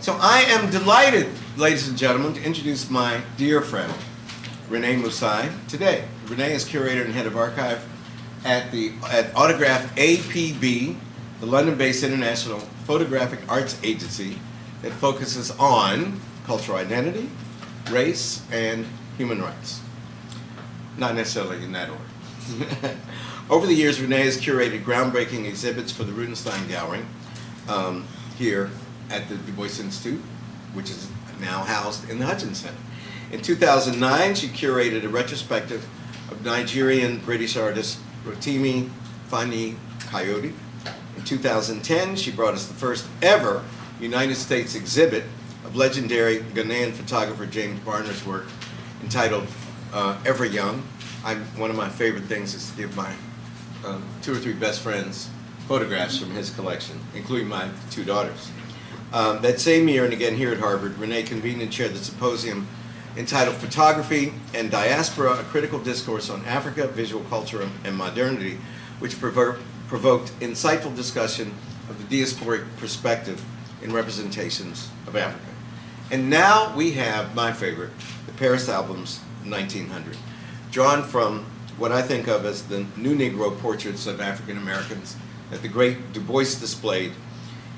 So I am delighted, ladies and gentlemen, to introduce my dear friend, Renee Musai, today. Renee is curator and head of archive at Autograph APB, the London-based international photographic arts agency that focuses on cultural identity, race, and human rights. Not necessarily in that order. Over the years, Renee has curated groundbreaking exhibits for the Rudenstein Gallery here at the Du Bois Institute, which is now housed in the Hutchins Center. In 2009, she curated a retrospective of Nigerian-British artist Rotimi Fani-Kayode. In 2010, she brought us the first ever United States exhibit of legendary Ghanaian photographer James Barner's work entitled Ever Young. One of my favorite things is to give my 2 or 3 best friends photographs from his collection, including my 2 daughters. That same year, and again here at Harvard, Renee convened and chaired the symposium entitled Photography and Diaspora, a Critical Discourse on Africa, Visual Culture, and Modernity, which provoked insightful discussion of the diasporic perspective in representations of Africa. And now we have my favorite, the Paris Albums 1900, drawn from what I think of as the New Negro portraits of African Americans that the great Du Bois displayed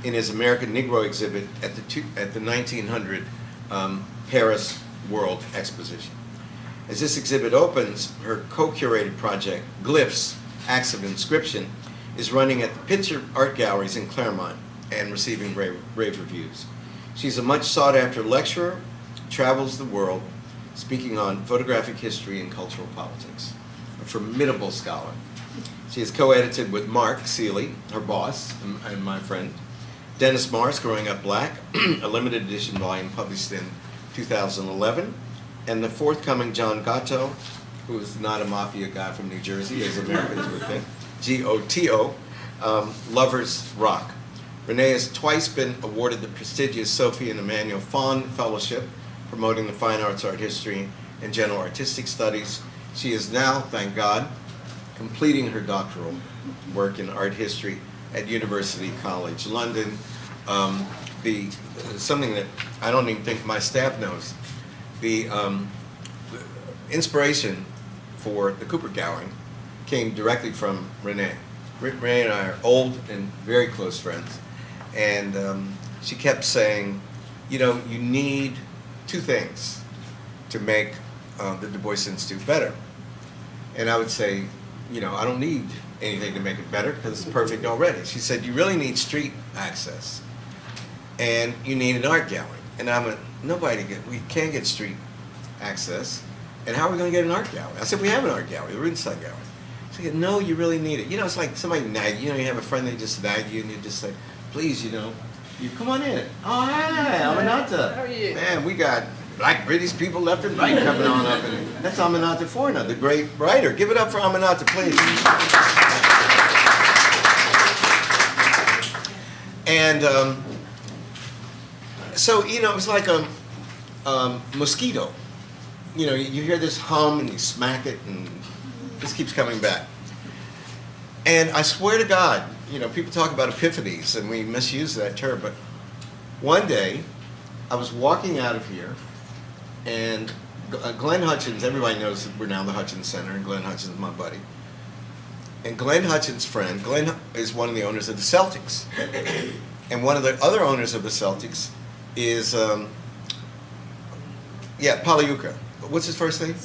in his American Negro exhibit at the 1900 Paris World Exposition. As this exhibit opens, her co-curated project, Glyphs, Acts of Inscription, is running at the Picture Art Galleries in Claremont and receiving rave reviews. She's a much sought-after lecturer, travels the world, speaking on photographic history and cultural politics. A formidable scholar. She has co-edited with Mark Seeley, her boss, and my friend, Dennis Morris, Growing Up Black, a limited edition volume published in 2011, and the forthcoming John Gatto, who is not a mafia guy from New Jersey, as Americans would think, G-O-T-O, Lovers Rock. Renee has twice been awarded the prestigious Sophie and Emmanuel Fawn Fellowship, promoting the fine arts, art history, and general artistic studies. She is now, thank God, completing her doctoral work in art history at University College London. Something that I don't even think my staff knows, the inspiration for the Cooper Gallery came directly from Renee. Renee and I are old and very close friends, and she kept saying, you know, you need 2 things to make the Du Bois Institute better. And I would say, you know, I don't need anything to make it better because it's perfect already. She said, you really need street access and you need an art gallery. And I went, we can't get street access, and how are we going to get an art gallery? I said, we have an art gallery, the Rudenstein Gallery. She said, no, you really need it. You know, it's like somebody nag you know, you have a friend that just nag you and you just say, please, you know, you come on in. Oh, hi, Aminata. How are you? Man, we got Black British people left and right coming on up, and that's Aminata Forna, the great writer. Give it up for Aminata, please. And so, you know, it was like a mosquito. You know, you hear this hum and you smack it, and this keeps coming back. And I swear to God, you know, people talk about epiphanies, and we misuse that term, but one day I was walking out of here, and Glenn Hutchins, everybody knows that we're now the Hutchins Center, and Glenn Hutchins is my buddy. And Glenn Hutchins' friend, Glenn is one of the owners of the Celtics. And one of the other owners of the Celtics is, Pagliuca. What's his first name?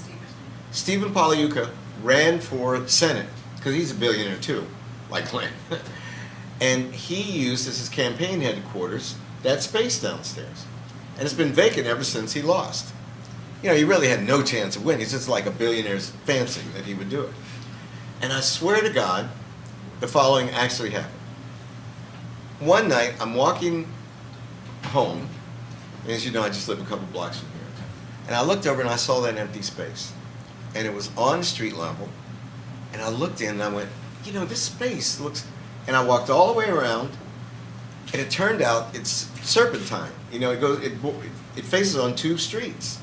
Stephen Pagliuca ran for Senate, because he's a billionaire too, like Glenn. And he used as his campaign headquarters that space downstairs. And it's been vacant ever since he lost. You know, he really had no chance of winning. It's just like a billionaire's fancy that he would do it. And I swear to God, the following actually happened. One night, I'm walking home, and as you know, I just live a couple blocks from here. And I looked over and I saw that empty space. And it was on street level. And I looked in and I went, you know, this space looks... And I walked all the way around, and it turned out it's serpentine. You know, it faces on 2 streets.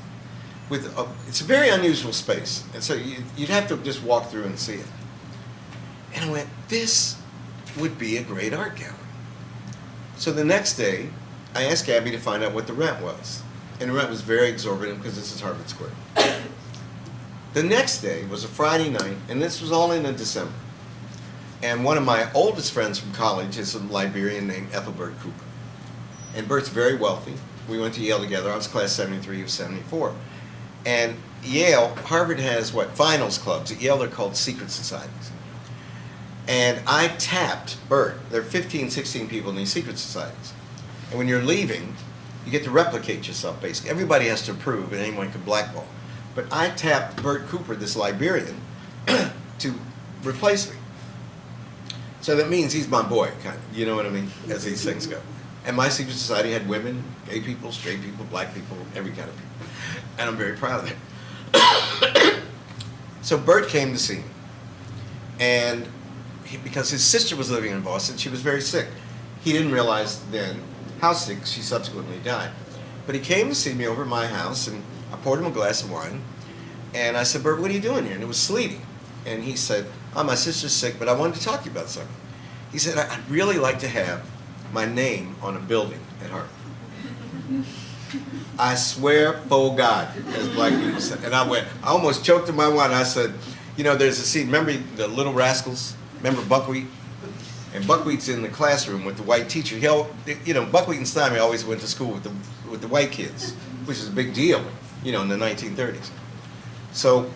It's a very unusual space. And so you'd have to just walk through and see it. And I went, this would be a great art gallery. So the next day, I asked Gabby to find out what the rent was. And the rent was very exorbitant because this is Harvard Square. The next day was a Friday night, and this was all in December. And one of my oldest friends from college is a librarian named Ethelbert Cooper. And Bert's very wealthy. We went to Yale together. I was class 73, he was 74. And Yale, Harvard has what, finals clubs. At Yale they're called secret societies. And I tapped Bert. There are 15, 16 people in these secret societies. And when you're leaving, you get to replicate yourself, basically. Everybody has to approve, and anyone can blackball. But I tapped Bert Cooper, this librarian, to replace me. So that means he's my boy, kind of. You know what I mean? As these things go. And my secret society had women, gay people, straight people, black people, every kind of people. And I'm very proud of it. So Bert came to see me. And because his sister was living in Boston, she was very sick. He didn't realize then how sick. She subsequently died. But he came to see me over at my house, and I poured him a glass of wine. And I said, Bert, what are you doing here? And it was sleeting. And he said, oh, my sister's sick, but I wanted to talk to you about something. He said, I'd really like to have my name on a building at Harvard. I swear, for God, as black people said. And I almost choked in my wine. I said, you know, there's a scene, remember the Little Rascals? Remember Buckwheat? And Buckwheat's in the classroom with the white teacher. Buckwheat and Steinway always went to school with the white kids, which is a big deal, in the 1930s. So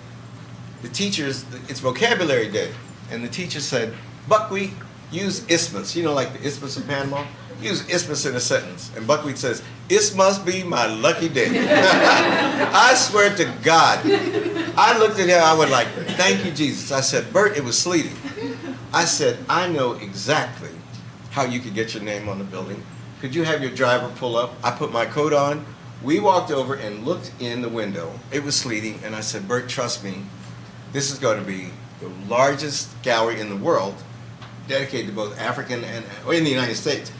the teachers, it's vocabulary day, and the teacher said, Buckwheat, use isthmus, like the isthmus of Panama? Use isthmus in a sentence. And Buckwheat says, "This must be my lucky day." I swear to God. I looked at him, I went like, thank you, Jesus. I said, Bert, it was sleeting. I said, I know exactly how you could get your name on the building. Could you have your driver pull up? I put my coat on. We walked over and looked in the window. It was sleeting, and I said, Bert, trust me, this is going to be the largest gallery in the world dedicated to both African and, or in the United States,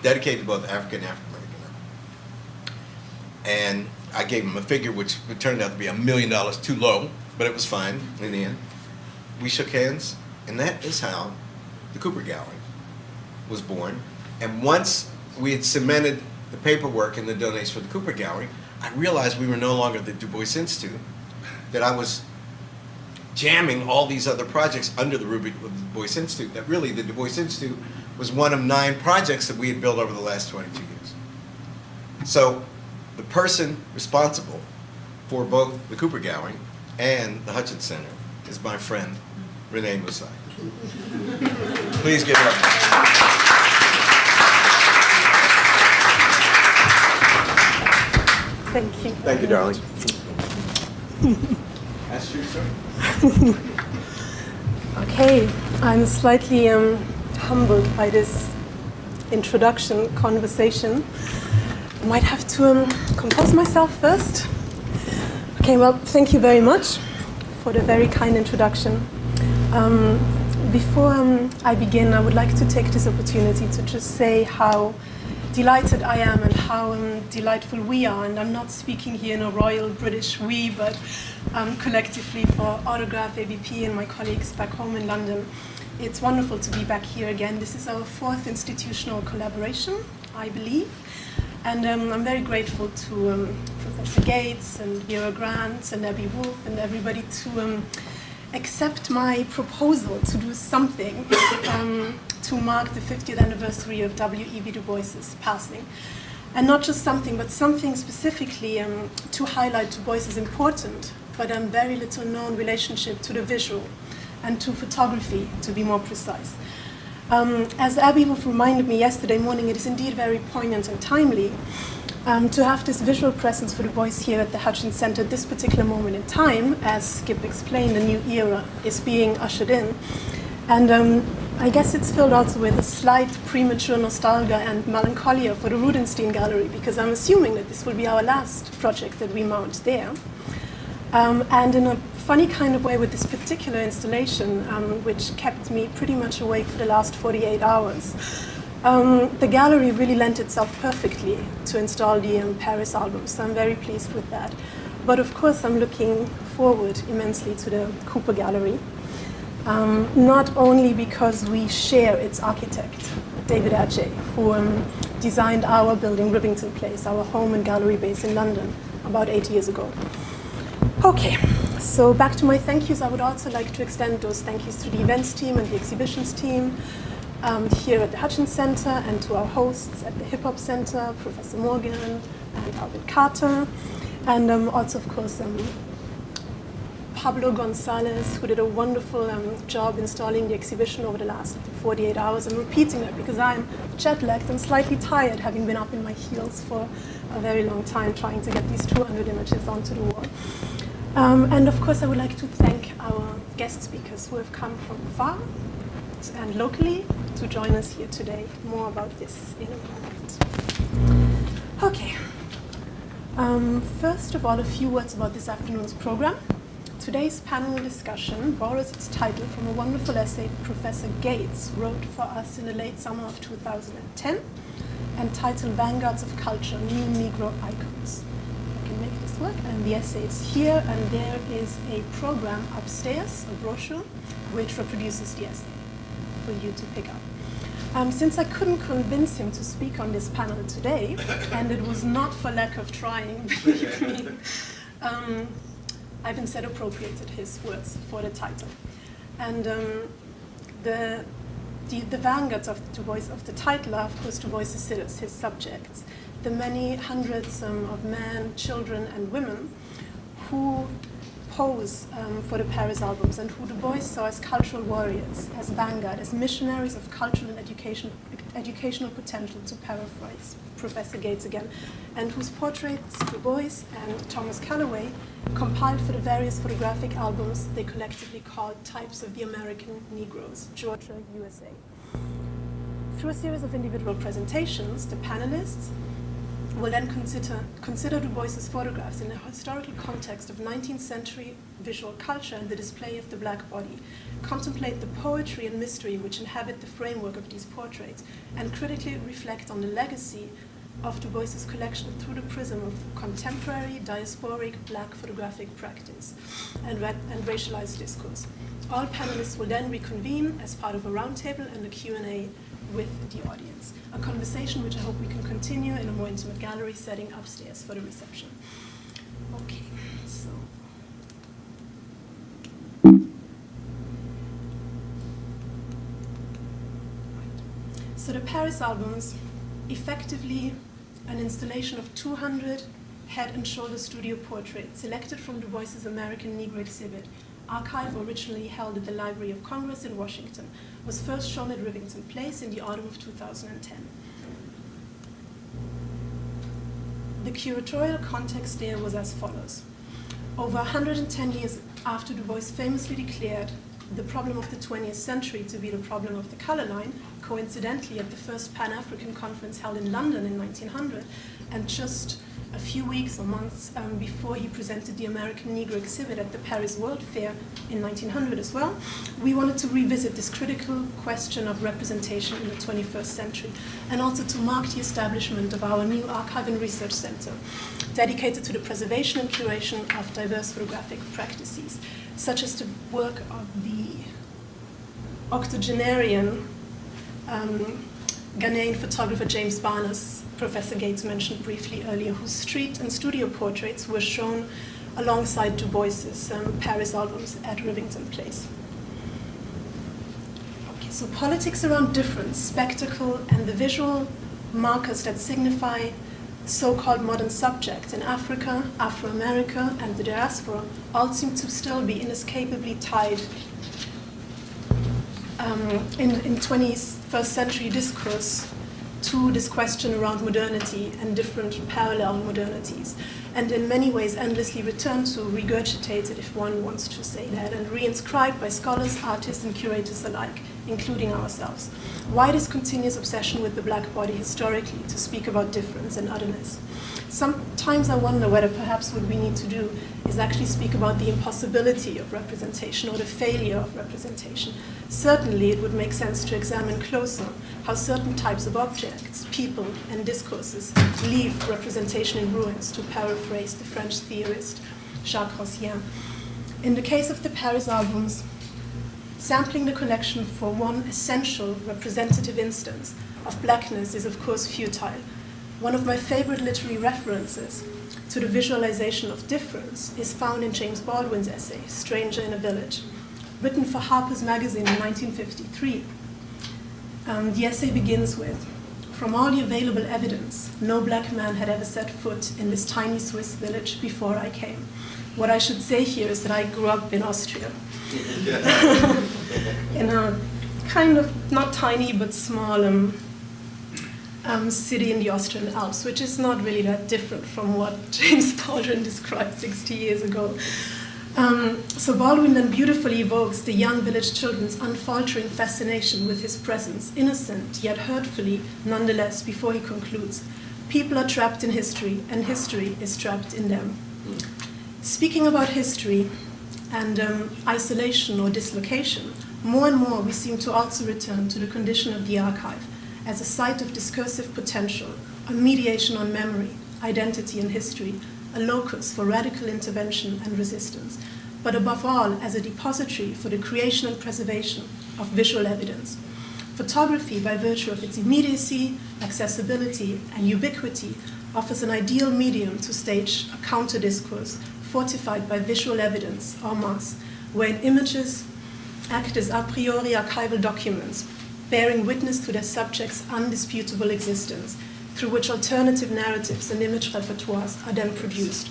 dedicated to both African and African American. And I gave him a figure which turned out to be $1 million too low, but it was fine in the end. We shook hands, and that is how the Cooper Gallery was born. And once we had cemented the paperwork and the donations for the Cooper Gallery, I realized we were no longer the Du Bois Institute, that I was jamming all these other projects under the rubric of the Du Bois Institute, that really the Du Bois Institute was one of 9 projects that we had built over the last 22 years. So the person responsible for both the Cooper Gallery and the Hutchins Center is my friend, Renee Musai. Please give it up. Thank you. Thank you, darling. That's true, sir. Okay, I'm slightly humbled by this introduction conversation. I might have to compose myself first. Okay, well, thank you very much for the very kind introduction. Before I begin, I would like to take this opportunity to just say how delighted I am and how delightful we are. And I'm not speaking here in a royal British we, but collectively for Autograph, ABP, and my colleagues back home in London. It's wonderful to be back here again. This is our 4th institutional collaboration, I believe. And I'm very grateful to Professor Gates and Vera Grant and Abby Wolf and everybody to accept my proposal to do something to mark the 50th anniversary of W.E.B. Du Bois's passing. And not just something, but something specifically to highlight Du Bois's important, but very little known relationship to the visual and to photography, to be more precise. As Abby Wolf reminded me yesterday morning, it is indeed very poignant and timely to have this visual presence for Du Bois here at the Hutchins Center at this particular moment in time. As Skip explained, a new era is being ushered in. And I guess it's filled also with a slight premature nostalgia and melancholia for the Rudenstine Gallery, because I'm assuming that this will be our last project that we mount there. And in a funny kind of way with this particular installation, which kept me pretty much awake for the last 48 hours, the gallery really lent itself perfectly to install the Paris album, so I'm very pleased with that. But of course, I'm looking forward immensely to the Cooper Gallery, not only because we share its architect, David Adjei, who designed our building, Rivington Place, our home and gallery base in London, about 8 years ago. Okay, so back to my thank yous. I would also like to extend those thank yous to the events team and the exhibitions team here at the Hutchins Center, and to our hosts at the Hip Hop Center, Professor Morgan and Alvin Carter, and also, of course, Pablo Gonzalez, who did a wonderful job installing the exhibition over the last 48 hours. I'm repeating that because I'm jet-lagged and slightly tired, having been up in my heels for a very long time trying to get these 200 images onto the wall. And of course, I would like to thank our guest speakers who have come from far and locally to join us here today. More about this in a moment. Okay. First of all, a few words about this afternoon's program. Today's panel discussion borrows its title from a wonderful essay Professor Gates wrote for us in the late summer of 2010, entitled Vanguards of Culture, New Negro Icons. I can make this work, and the essay is here, and there is a program upstairs, a brochure, which reproduces the essay for you to pick up. Since I couldn't convince him to speak on this panel today, and it was not for lack of trying, believe me, I've instead appropriated his words for the title. And the vanguards of Du Bois, of the title, are of course Du Bois' sitters, his subjects, the many hundreds of men, children, and women who pose for the Paris albums, and who Du Bois saw as cultural warriors, as vanguard, as missionaries of cultural and educational potential, to paraphrase Professor Gates again, and whose portraits Du Bois and Thomas Calloway compiled for the various photographic albums they collectively called Types of the American Negroes, Georgia, USA. Through a series of individual presentations, the panelists will then consider Du Bois' photographs in the historical context of 19th century visual culture and the display of the black body, contemplate the poetry and mystery which inhabit the framework of these portraits, and critically reflect on the legacy of Du Bois' collection through the prism of contemporary, diasporic, black photographic practice and racialized discourse. All panelists will then reconvene as part of a roundtable and a Q&A with the audience, a conversation which I hope we can continue in a more intimate gallery setting upstairs for the reception. Okay, so. So the Paris albums, effectively an installation of 200 head and shoulder studio portraits selected from Du Bois' American Negro exhibit, archive originally held at the Library of Congress in Washington, was first shown at Rivington Place in the autumn of 2010. The curatorial context there was as follows. Over 110 years after Du Bois famously declared the problem of the 20th century to be the problem of the color line, coincidentally at the first Pan-African conference held in London in 1900, and just a few weeks or months before he presented the American Negro exhibit at the Paris World Fair in 1900 as well, we wanted to revisit this critical question of representation in the 21st century, and also to mark the establishment of our new archive and research center, dedicated to the preservation and curation of diverse photographic practices, such as the work of the octogenarian Ghanaian photographer James Barnes, Professor Gates mentioned briefly earlier, whose street and studio portraits were shown alongside Du Bois' Paris albums at Rivington Place. Okay, so politics around difference, spectacle, and the visual markers that signify so-called modern subjects in Africa, Afro-America, and the diaspora all seem to still be inescapably tied in 21st century discourse to this question around modernity and different parallel modernities, and in many ways endlessly returned to, regurgitated, if one wants to say that, and reinscribed by scholars, artists, and curators alike, including ourselves. Why this continuous obsession with the black body historically to speak about difference and otherness? Sometimes I wonder whether perhaps what we need to do is actually speak about the impossibility of representation or the failure of representation. Certainly it would make sense to examine closer how certain types of objects, people, and discourses leave representation in ruins, to paraphrase the French theorist Jacques Rancière. In the case of the Paris albums, sampling the collection for one essential representative instance, of blackness is of course futile. One of my favorite literary references to the visualization of difference is found in James Baldwin's essay, Stranger in a Village, written for Harper's Magazine in 1953. The essay begins with, "From all the available evidence, no black man had ever set foot in this tiny Swiss village before I came." What I should say here is that I grew up in Austria, in a kind of, not tiny, but small city in the Austrian Alps, which is not really that different from what James Baldwin described 60 years ago. So Baldwin then beautifully evokes the young village children's unfaltering fascination with his presence, innocent yet hurtfully nonetheless, before he concludes, "People are trapped in history, and history is trapped in them." Speaking about history and isolation or dislocation, more and more we seem to also return to the condition of the archive as a site of discursive potential, a mediation on memory, identity and history, a locus for radical intervention and resistance, but above all as a depository for the creation and preservation of visual evidence. Photography, by virtue of its immediacy, accessibility, and ubiquity, offers an ideal medium to stage a counter-discourse fortified by visual evidence, en masse, wherein images act as a priori archival documents, bearing witness to their subjects' undisputable existence, through which alternative narratives and image repertoires are then produced.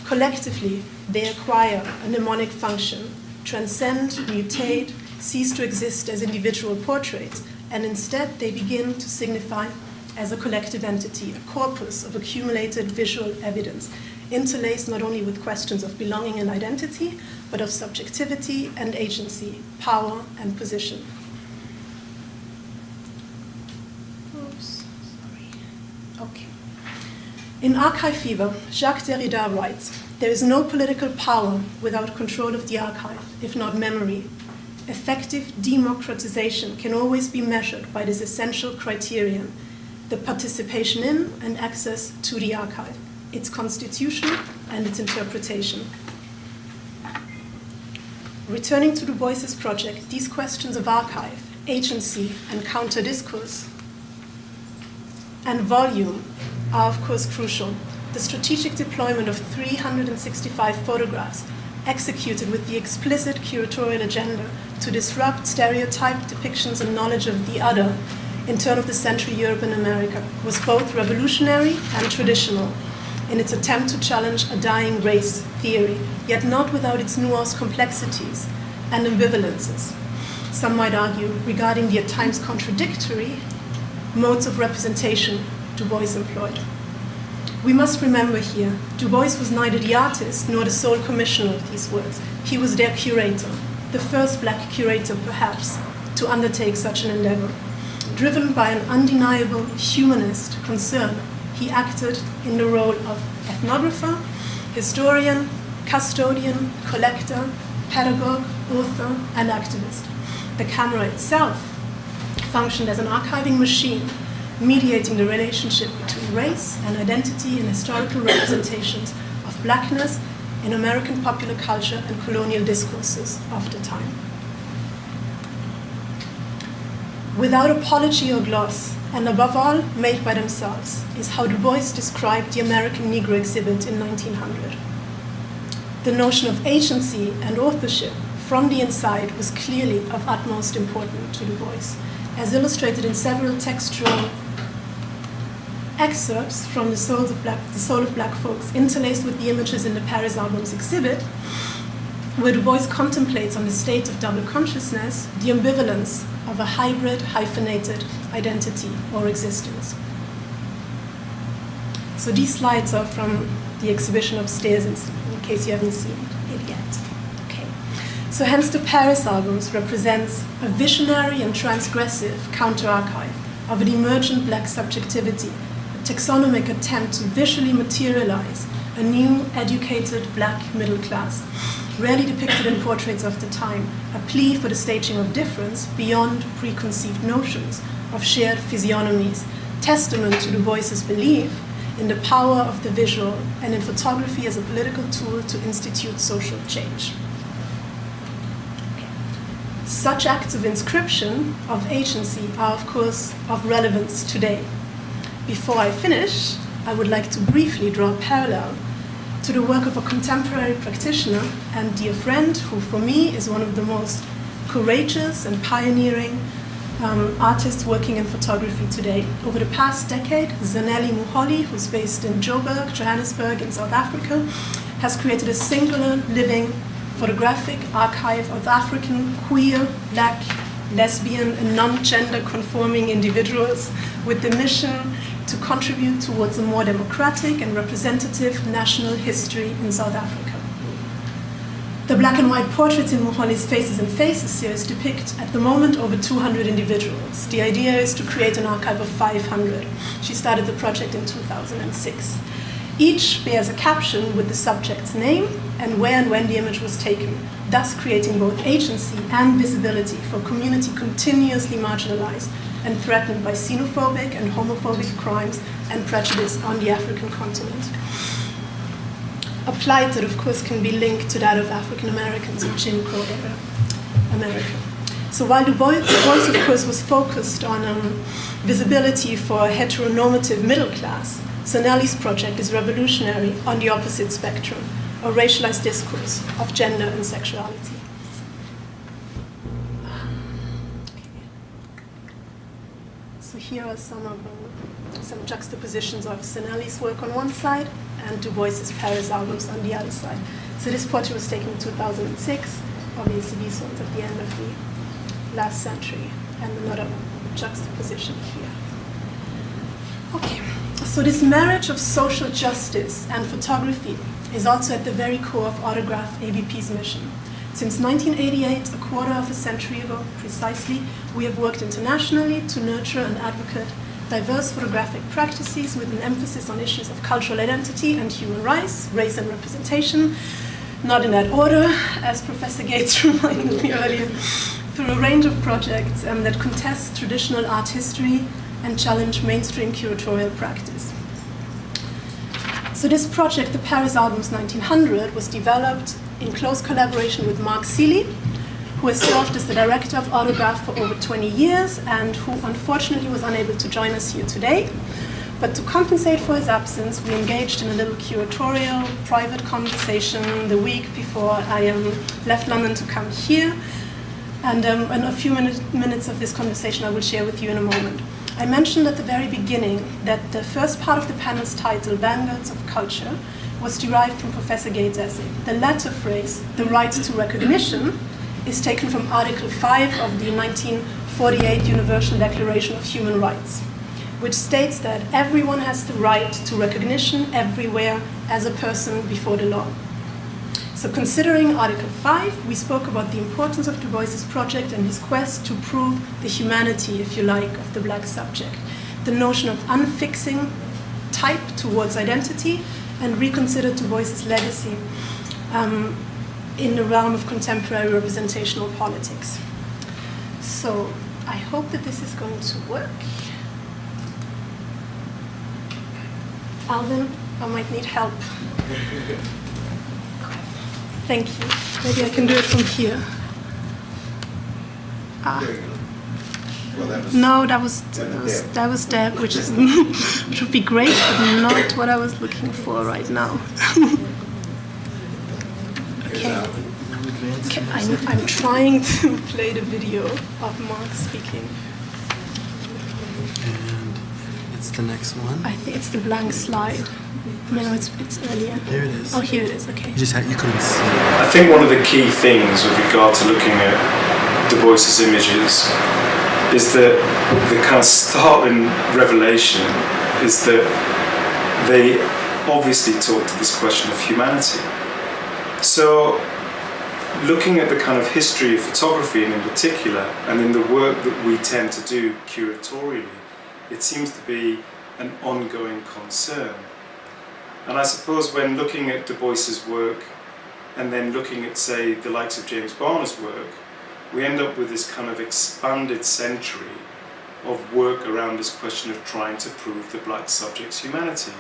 Collectively, they acquire a mnemonic function, transcend, mutate, cease to exist as individual portraits, and instead they begin to signify as a collective entity, a corpus of accumulated visual evidence, interlaced not only with questions of belonging and identity, but of subjectivity and agency, power and position. Okay. In Archive Fever, Jacques Derrida writes, "There is no political power without control of the archive, if not memory. Effective democratization can always be measured by this essential criterion, the participation in and access to the archive, its constitution and its interpretation." Returning to Du Bois's project, these questions of archive, agency, and counter-discourse and volume are of course crucial. The strategic deployment of 365 photographs executed with the explicit curatorial agenda to disrupt stereotyped depictions and knowledge of the other in turn of the century Europe and America was both revolutionary and traditional in its attempt to challenge a dying race theory, yet not without its nuanced complexities and ambivalences. Some might argue regarding the at times contradictory modes of representation Du Bois employed. We must remember here, Du Bois was neither the artist nor the sole commissioner of these works. He was their curator, the first black curator perhaps to undertake such an endeavor. Driven by an undeniable humanist concern, he acted in the role of ethnographer, historian, custodian, collector, pedagogue, author, and activist. The camera itself functioned as an archiving machine, mediating the relationship between race and identity in historical representations of blackness in American popular culture and colonial discourses of the time. Without apology or gloss, and above all, made by themselves, is how Du Bois described the American Negro exhibit in 1900. The notion of agency and authorship from the inside was clearly of utmost importance to Du Bois, as illustrated in several textual excerpts from the Soul of Black Folks, interlaced with the images in the Paris Album's exhibit, where Du Bois contemplates on the state of double consciousness, the ambivalence of a hybrid, hyphenated identity or existence. So these slides are from the exhibition upstairs, in case you haven't seen it yet. Okay. So hence the Paris Albums represents a visionary and transgressive counter-archive of an emergent black subjectivity, a taxonomic attempt to visually materialize a new, educated black middle class, rarely depicted in portraits of the time, a plea for the staging of difference beyond preconceived notions of shared physiognomies, testament to Du Bois's belief in the power of the visual and in photography as a political tool to institute social change. Okay. Such acts of inscription, of agency, are of course of relevance today. Before I finish, I would like to briefly draw a parallel to the work of a contemporary practitioner and dear friend who for me is one of the most courageous and pioneering artists working in photography today. Over the past decade, Zanele Muholi, who's based in Joburg, Johannesburg in South Africa, has created a singular living photographic archive of African, queer, black, lesbian, and non-gender conforming individuals with the mission to contribute towards a more democratic and representative national history in South Africa. The black and white portraits in Muholi's Faces and Faces series depict at the moment over 200 individuals. The idea is to create an archive of 500. She started the project in 2006. Each bears a caption with the subject's name and where and when the image was taken, thus creating both agency and visibility for a community continuously marginalized and threatened by xenophobic and homophobic crimes and prejudice on the African continent. A plight that, of course, can be linked to that of African Americans in Jim Crow era America. So while Du Bois, of course, was focused on visibility for a heteronormative middle class, Zanele's project is revolutionary on the opposite spectrum, a racialized discourse of gender and sexuality. So here are some juxtapositions of Zanele's work on one side and Du Bois's Paris albums on the other side. So this portrait was taken in 2006. Obviously, these ones at the end of the last century, and another juxtaposition here. Okay, so this marriage of social justice and photography is also at the very core of Autograph ABP's mission. Since 1988, a quarter of a century ago precisely, we have worked internationally to nurture and advocate diverse photographic practices with an emphasis on issues of cultural identity and human rights, race and representation, not in that order, as Professor Gates reminded me earlier, through a range of projects that contest traditional art history and challenge mainstream curatorial practice. So this project, the Paris Albums 1900, was developed in close collaboration with Mark Seeley, who has served as the director of Autograph for over 20 years and who unfortunately was unable to join us here today. But to compensate for his absence, we engaged in a little curatorial, private conversation the week before I left London to come here. And a few minutes of this conversation I will share with you in a moment. I mentioned at the very beginning that the first part of the panel's title, Vanguards of Culture, was derived from Professor Gates' essay. The latter phrase, the right to recognition, is taken from Article 5 of the 1948 Universal Declaration of Human Rights, which states that everyone has the right to recognition everywhere as a person before the law. So considering Article 5, we spoke about the importance of Du Bois's project and his quest to prove the humanity, if you like, of the black subject, the notion of unfixing type towards identity, and reconsider Du Bois's legacy in the realm of contemporary representational politics. So I hope that this is going to work. Alvin, I might need help. Thank you. Maybe I can do it from here. There you go. Well, that was Deb, which is which would be great, but not what I was looking for right now. Okay. I'm trying to play the video of Mark speaking. And it's the next one. I think it's the blank slide. No, it's earlier. There it is. Oh, here it is. Okay. You couldn't see. I think one of the key things with regard to looking at Du Bois's images is that the kind of startling revelation is that they obviously talk to this question of humanity. So looking at the kind of history of photography and in particular, and in the work that we tend to do curatorially, it seems to be an ongoing concern. And I suppose when looking at Du Bois's work and then looking at, say, the likes of James Barner's work, we end up with this kind of expanded century of work around this question of trying to prove the black subject's humanity.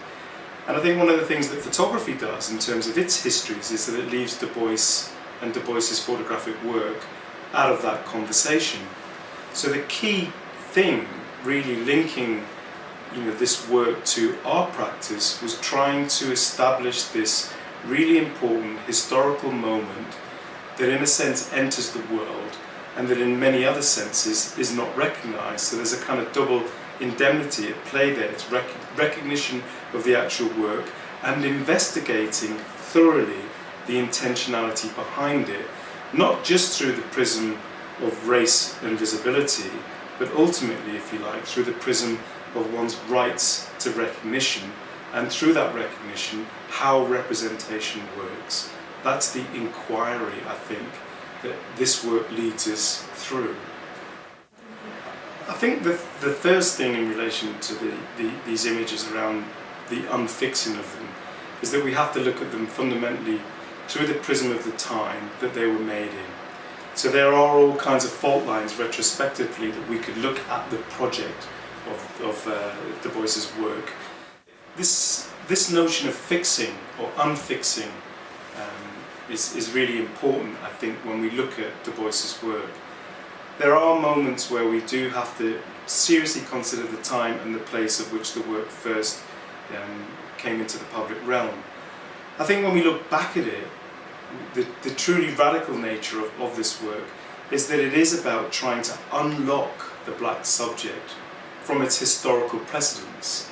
And I think one of the things that photography does in terms of its histories is that it leaves Du Bois and Du Bois's photographic work out of that conversation. So the key thing really linking this work to our practice was trying to establish this really important historical moment that in a sense enters the world and that in many other senses is not recognized. So there's a kind of double indemnity at play there. It's recognition of the actual work and investigating thoroughly the intentionality behind it, not just through the prism of race and visibility, but ultimately, if you like, through the prism of one's rights to recognition, and through that recognition, how representation works. That's the inquiry, I think, that this work leads us through. I think the first thing in relation to these images around the unfixing of them is that we have to look at them fundamentally through the prism of the time that they were made in. So there are all kinds of fault lines retrospectively that we could look at the project of Du Bois's work. This notion of fixing or unfixing is really important, I think, when we look at Du Bois's work. There are moments where we do have to seriously consider the time and the place at which the work first came into the public realm. I think when we look back at it, the truly radical nature of this work is that it is about trying to unlock the black subject from its historical precedence.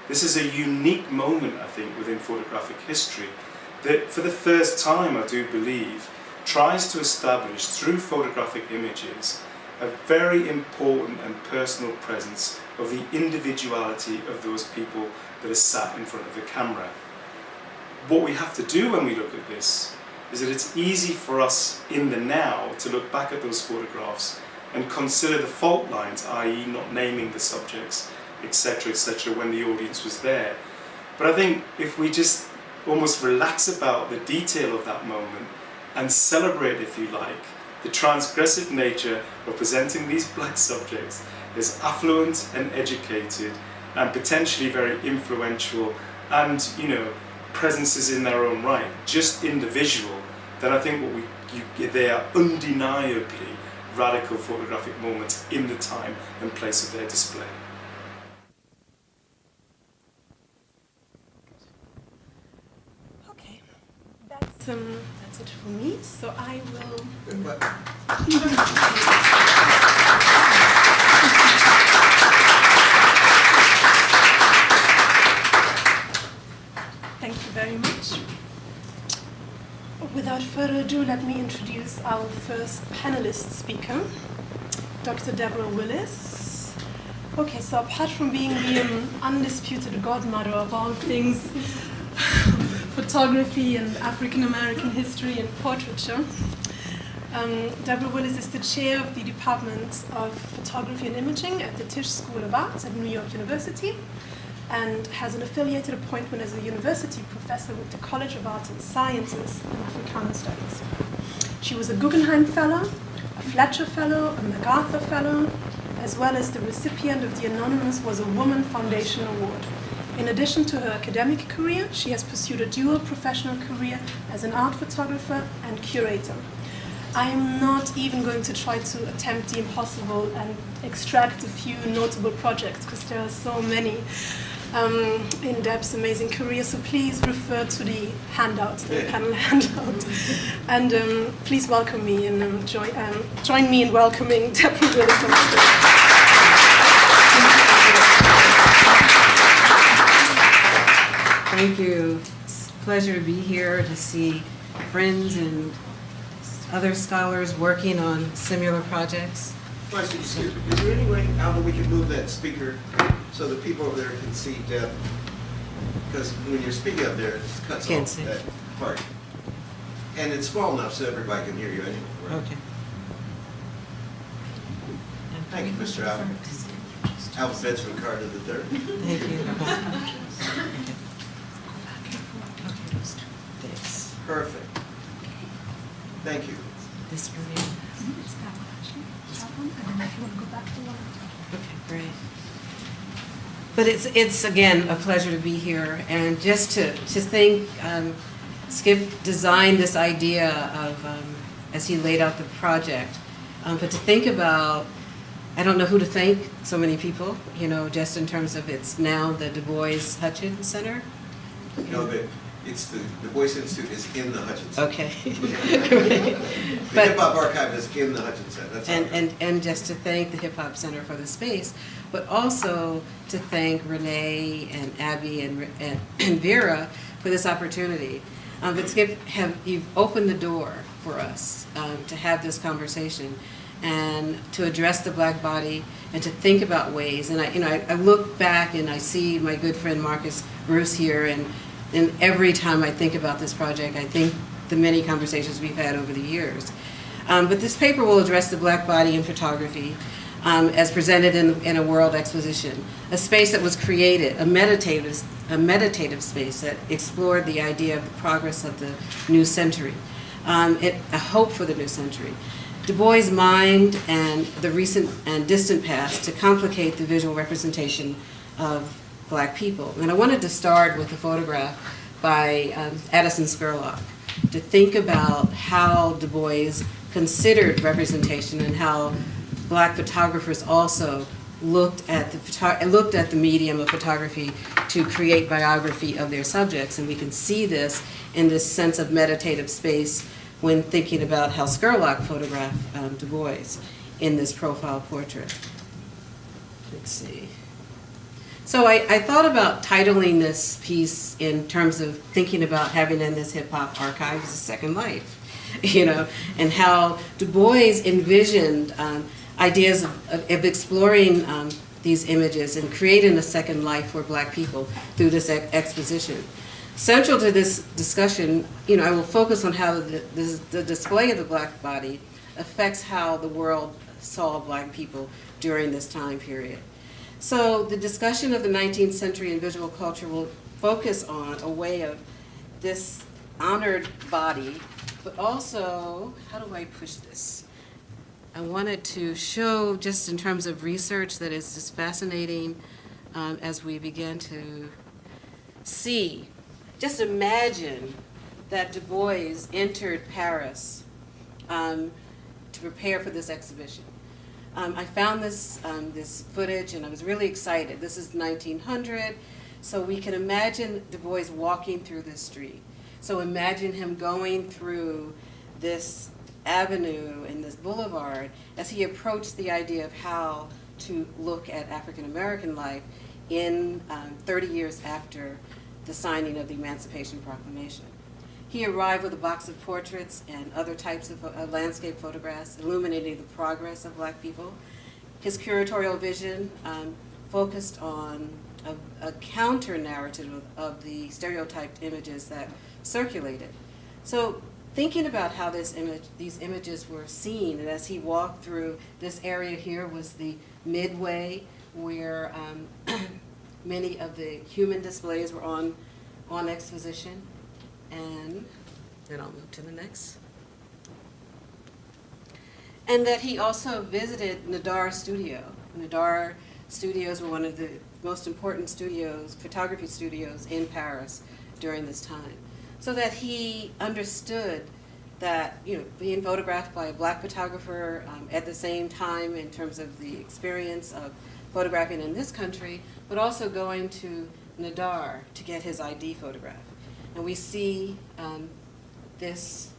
This is a unique moment, I think, within photographic history that for the first time, I do believe, tries to establish through photographic images a very important and personal presence of the individuality of those people that are sat in front of the camera. What we have to do when we look at this is that it's easy for us in the now to look back at those photographs and consider the fault lines, i.e. not naming the subjects, etc., when the audience was there. But I think if we just almost relax about the detail of that moment and celebrate, if you like, the transgressive nature of presenting these black subjects as affluent and educated and potentially very influential and, presences in their own right, just individual, then I think they are undeniably radical photographic moments in the time and place of their display. Okay, that's it for me. So I will. Thank you very much. Without further ado, let me introduce our first panelist speaker, Dr. Deborah Willis. Okay, so apart from being the undisputed godmother of all things photography and African American history and portraiture, Deborah Willis is the chair of the Department of Photography and Imaging at the Tisch School of Arts at New York University, and has an affiliated appointment as a university professor with the College of Arts and Sciences and Africana Studies. She was a Guggenheim Fellow, a Fletcher Fellow, a MacArthur Fellow, as well as the recipient of the anonymous Was a Woman Foundation Award. In addition to her academic career, she has pursued a dual professional career as an art photographer and curator. I am not even going to try to attempt the impossible and extract a few notable projects, because there are so many in Deb's amazing career, so please refer to the handout, the panel handout. And please welcome me and join me in welcoming Deborah Willis on the stage. Thank you. It's a pleasure to be here to see friends and other scholars working on similar projects. Is there any way, Alva, we can move that speaker so the people over there can see Deb? Because when you're speaking up there, it cuts Can't off see. that part. And it's small enough so everybody can hear you anyway. Right? Okay. Thank you, Mr. Alva. Alva Benjamin Carter III. Thank you. This. Perfect. Thank you. This for me. It's that one actually, that one, and then if you want to go back to one. Okay, great. But it's again a pleasure to be here, and just to think, Skip designed this idea of as he laid out the project, But to think about, I don't know who to thank, so many people, you know, just in terms of it's now the Du Bois Hutchins Center. No, it's the Du Bois Institute is in the Hutchins Center. Okay. The But- Hip Hop Archive is in the Hutchins Center. That's how it And just to thank the Hip Hop Center for the space, but also to thank Renee and Abby and Vera for this opportunity. You've opened the door for us to have this conversation and to address the Black body and to think about ways. And I look back and I see my good friend Marcus Bruce here, and every time I think about this project, I think the many conversations we've had over the years. But this paper will address the Black body in photography as presented in a world exposition, a space that was created, a meditative space that explored the idea of the progress of the new century, a hope for the new century. Du Bois' mind and the recent and distant past to complicate the visual representation of Black people. And I wanted to start with a photograph by Addison Scurlock to think about how Du Bois considered representation and how Black photographers also looked at the medium of photography to create biography of their subjects. And we can see this in this sense of meditative space when thinking about how Scurlock photographed Du Bois in this profile portrait. Let's see. So I thought about titling this piece in terms of thinking about having in this hip hop archive as a second life, you know, and how Du Bois envisioned ideas of exploring these images and creating a second life for Black people through this exposition. Central to this discussion, you know, I will focus on how the display of the Black body affects how the world saw Black people during this time period. So the discussion of the 19th century in visual culture will focus on a way of this honored body, but also, how do I push this? I wanted to show, just in terms of research that is just fascinating as we begin to see. Just imagine that Du Bois entered Paris to prepare for this exhibition. I found this footage and I was really excited. This is 1900, so we can imagine Du Bois walking through this street. So imagine him going through this avenue and this boulevard as he approached the idea of how to look at African American life in 30 years after the signing of the Emancipation Proclamation. He arrived with a box of portraits and other types of landscape photographs illuminating the progress of Black people. His curatorial vision focused on a counter-narrative of the stereotyped images that circulated. So thinking about how these images were seen, and as he walked through this area here was the midway where many of the human displays were on exposition. And then I'll move to the next. And that he also visited Nadar Studio. Nadar Studios were one of the most important studios, photography studios in Paris during this time. So that he understood that, you know, being photographed by a Black photographer at the same time in terms of the experience of photographing in this country, but also going to Nadar to get his ID photograph. And we see this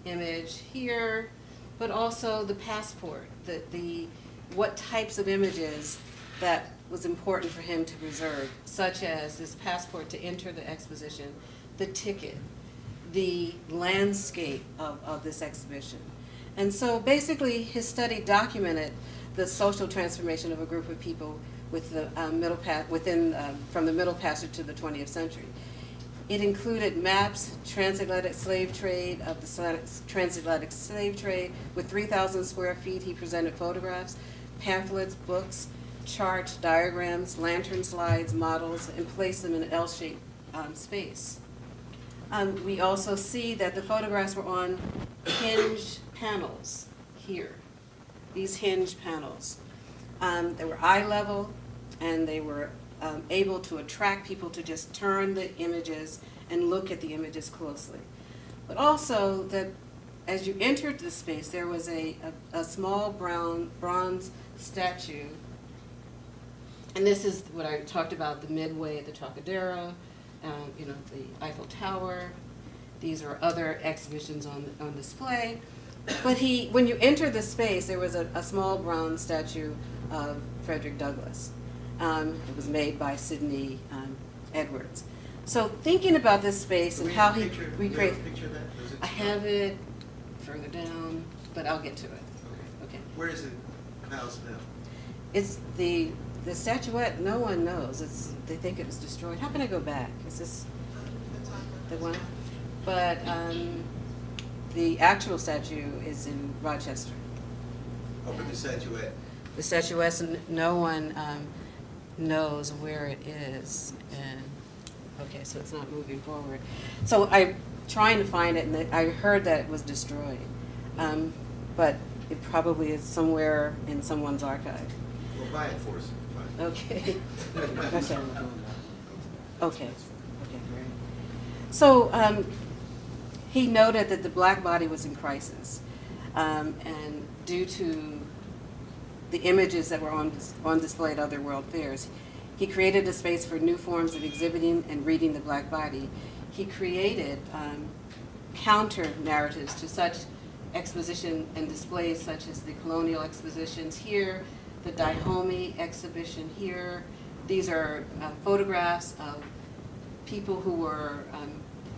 image here, but also the passport, what types of images that was important for him to preserve, such as this passport to enter the exposition, the ticket, the landscape of this exhibition. And so basically his study documented the social transformation of a group of people with the from the Middle Passage to the 20th century. It included maps, transatlantic slave trade of the transatlantic slave trade. With 3,000 square feet, he presented photographs, pamphlets, books, charts, diagrams, lantern slides, models, and placed them in an L-shaped space. We also see that the photographs were on hinge panels here, these hinge panels. They were eye level, and they were able to attract people to just turn the images and look at the images closely. But also that as you entered the space, there was a small bronze statue. And this is what I talked about, the Midway at the Trocadero, the Eiffel Tower. These are other exhibitions on display. But when you enter the space, there was a small bronze statue of Frederick Douglass. It was made by Sidney Edwards. So thinking about this space and how he recreated, I have it further down, but I'll get to it. Okay. Where is it housed now? It's the statuette. No one knows. They think it was destroyed. How can I go back? Is this the one? But the actual statue is in Rochester. Oh, but the statuette. The statuette, no one knows where it is. And okay, so it's not moving forward. So I'm trying to find it, and I heard that it was destroyed. But it probably is somewhere in someone's archive. Well, buy it for us. Fine. Okay. Okay, great. So he noted that the black body was in crisis, and due to the images that were on display at other world fairs, he created a space for new forms of exhibiting and reading the black body. He created counter narratives to such exposition and displays such as the colonial expositions here, the Dahomey exhibition here. These are photographs of people who were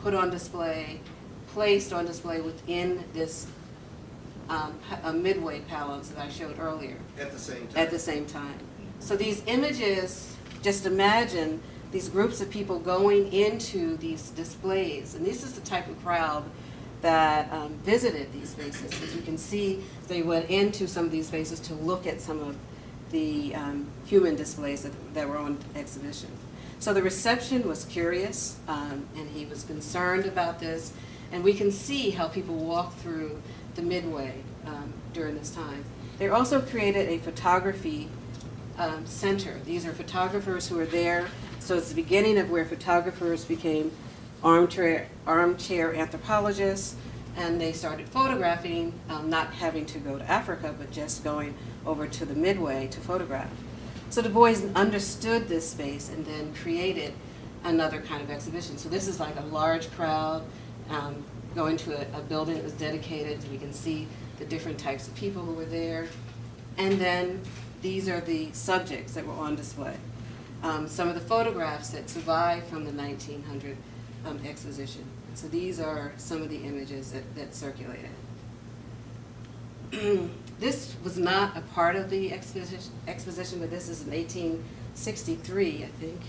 put on display, placed on display within this a Midway palace that I showed earlier. At the same time? At the same time. So these images, just imagine these groups of people going into these displays, and this is the type of crowd that visited these spaces. As you can see, they went into some of these spaces to look at some of the human displays that were on exhibition. So the reception was curious, and he was concerned about this, and we can see how people walked through the Midway during this time. They also created a photography center. These are photographers who are there. So it's the beginning of where photographers became armchair anthropologists, and they started photographing, not having to go to Africa, but just going over to the Midway to photograph. So Du Bois understood this space and then created another kind of exhibition. So this is like a large crowd going to a building that was dedicated. We can see the different types of people who were there. And then these are the subjects that were on display. Some of the photographs that survived from the 1900 exposition. So these are some of the images that circulated. This was not a part of the exposition, but this is in 1863, I think.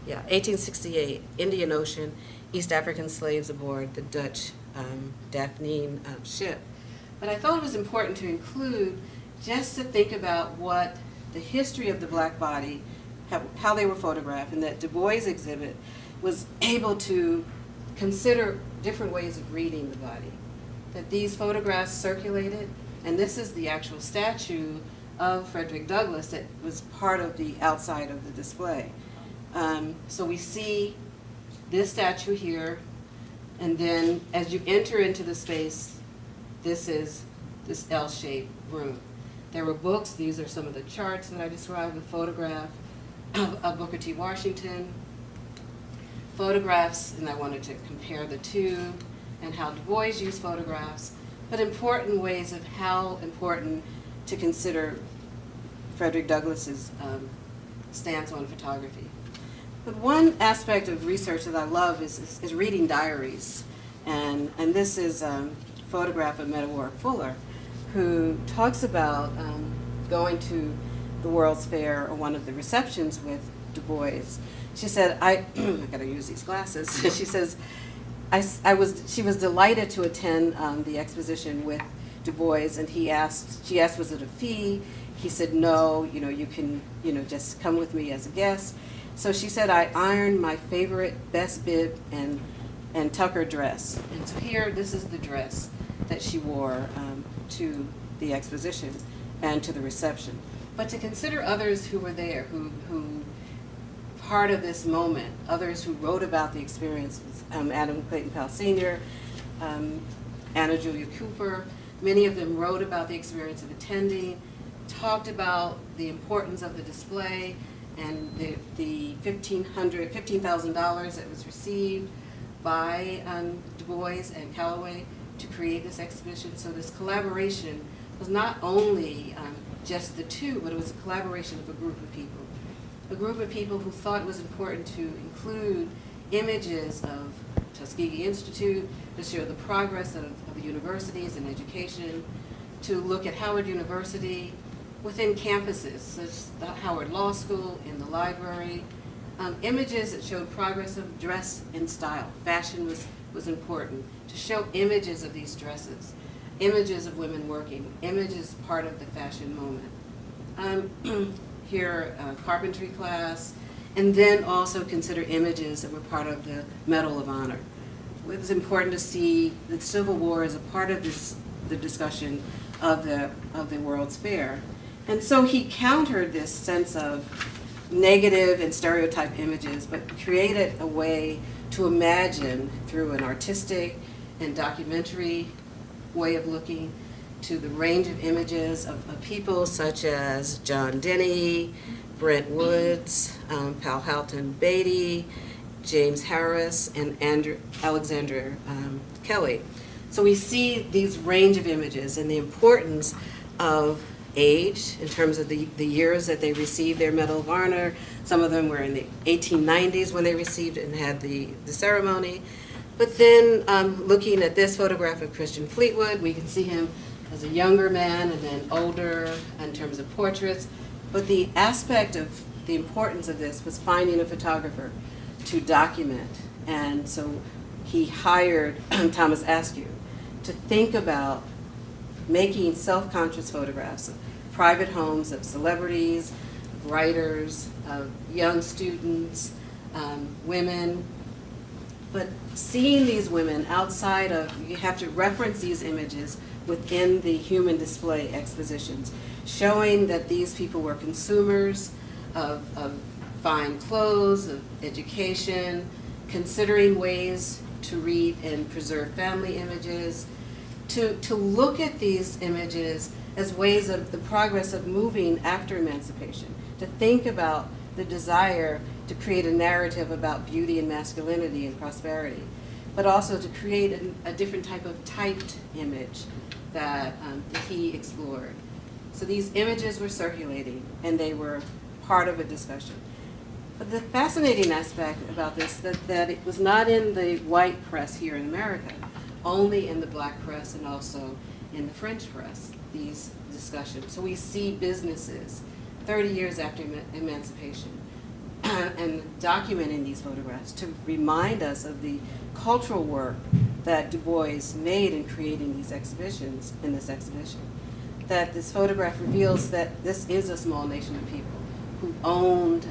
Yeah, 1868, Indian Ocean, East African slaves aboard the Dutch Daphne ship. But I thought it was important to include just to think about what the history of the black body, how they were photographed, and that Du Bois' exhibit was able to consider different ways of reading the body. That these photographs circulated, and this is the actual statue of Frederick Douglass that was part of the outside of the display. So we see this statue here, and then as you enter into the space, this is this L-shaped room. There were books. These are some of the charts that I described, a photograph of Booker T. Washington, photographs, and I wanted to compare the two and how Du Bois used photographs, but important ways of how important to consider Frederick Douglass's stance on photography. But one aspect of research that I love is reading diaries, and this is a photograph of Meta Warrick Fuller, who talks about going to the World's Fair or one of the receptions with Du Bois. She said, I gotta use these glasses. She says, she was delighted to attend the exposition with Du Bois, and she asked, was it a fee? He said, no, you can, just come with me as a guest. So she said, I ironed my favorite best bib and tucker dress. And so here, this is the dress that she wore to the exposition and to the reception. But to consider others who were there, who part of this moment, others who wrote about the experience, Adam Clayton Powell Sr., Anna Julia Cooper. Many of them wrote about the experience of attending, talked about the importance of the display and the $15,000 that was received by Du Bois and Callaway to create this exhibition. So this collaboration was not only just the two, but it was a collaboration of a group of people. A group of people who thought it was important to include images of Tuskegee Institute, to show the progress of the universities and education, to look at Howard University within campuses, such as the Howard Law School, in the library, images that showed progress of dress and style. Fashion was important, to show images of these dresses, images of women working, images part of the fashion moment. Here, carpentry class, and then also consider images that were part of the Medal of Honor. It was important to see the Civil War as a part of the discussion of the World's Fair. And so he countered this sense of negative and stereotype images, but created a way to imagine through an artistic and documentary way of looking to the range of images of people such as John Denny, Brent Woods, Powhatan Beatty, James Harris, and Alexandra Kelly. So we see these range of images and the importance of age in terms of the years that they received their Medal of Honor. Some of them were in the 1890s when they received it and had the ceremony. But then looking at this photograph of Christian Fleetwood, we can see him as a younger man and then older in terms of portraits. But the aspect of the importance of this was finding a photographer to document. And so he hired Thomas Askew to think about making self-conscious photographs of private homes of celebrities, of writers, of young students, women. But seeing these women outside of, you have to reference these images within the human display expositions, showing that these people were consumers of fine clothes, of education, considering ways to read and preserve family images, to look at these images as ways of the progress of moving after emancipation, to think about the desire to create a narrative about beauty and masculinity and prosperity, but also to create a different type of typed image that he explored. So these images were circulating and they were part of a discussion. But the fascinating aspect about this, that it was not in the white press here in America, only in the black press and also in the French press, these discussions. So we see businesses 30 years after emancipation and documenting these photographs to remind us of the cultural work that Du Bois made in creating these exhibitions, in this exhibition. That this photograph reveals that this is a small nation of people who owned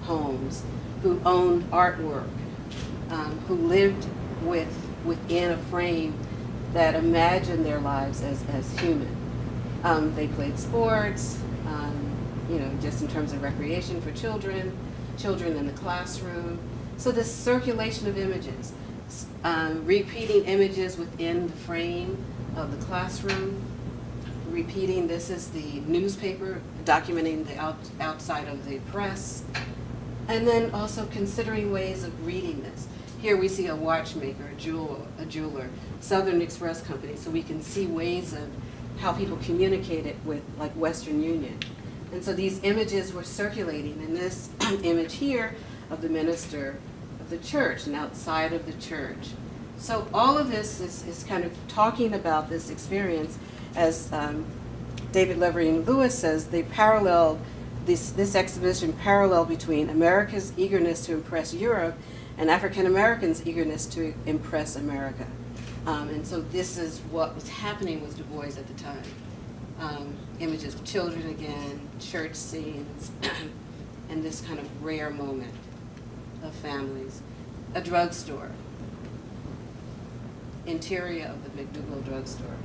homes, who owned artwork, who lived within a frame that imagined their lives as human. They played sports, just in terms of recreation for children in the classroom. So this circulation of images, repeating images within the frame of the classroom, repeating, this is the newspaper, documenting the outside of the press, and then also considering ways of reading this. Here we see a watchmaker, a jeweler, Southern Express Company, so we can see ways of how people communicated with, like, Western Union. And so these images were circulating, and this image here of the minister of the church and outside of the church. So all of this is kind of talking about this experience, as David Levering Lewis says, they paralleled, this exhibition paralleled between America's eagerness to impress Europe and African Americans' eagerness to impress America. And so this is what was happening with Du Bois at the time. Images of children again, church scenes, and this kind of rare moment of families. A drugstore, interior of the McDougal drugstore.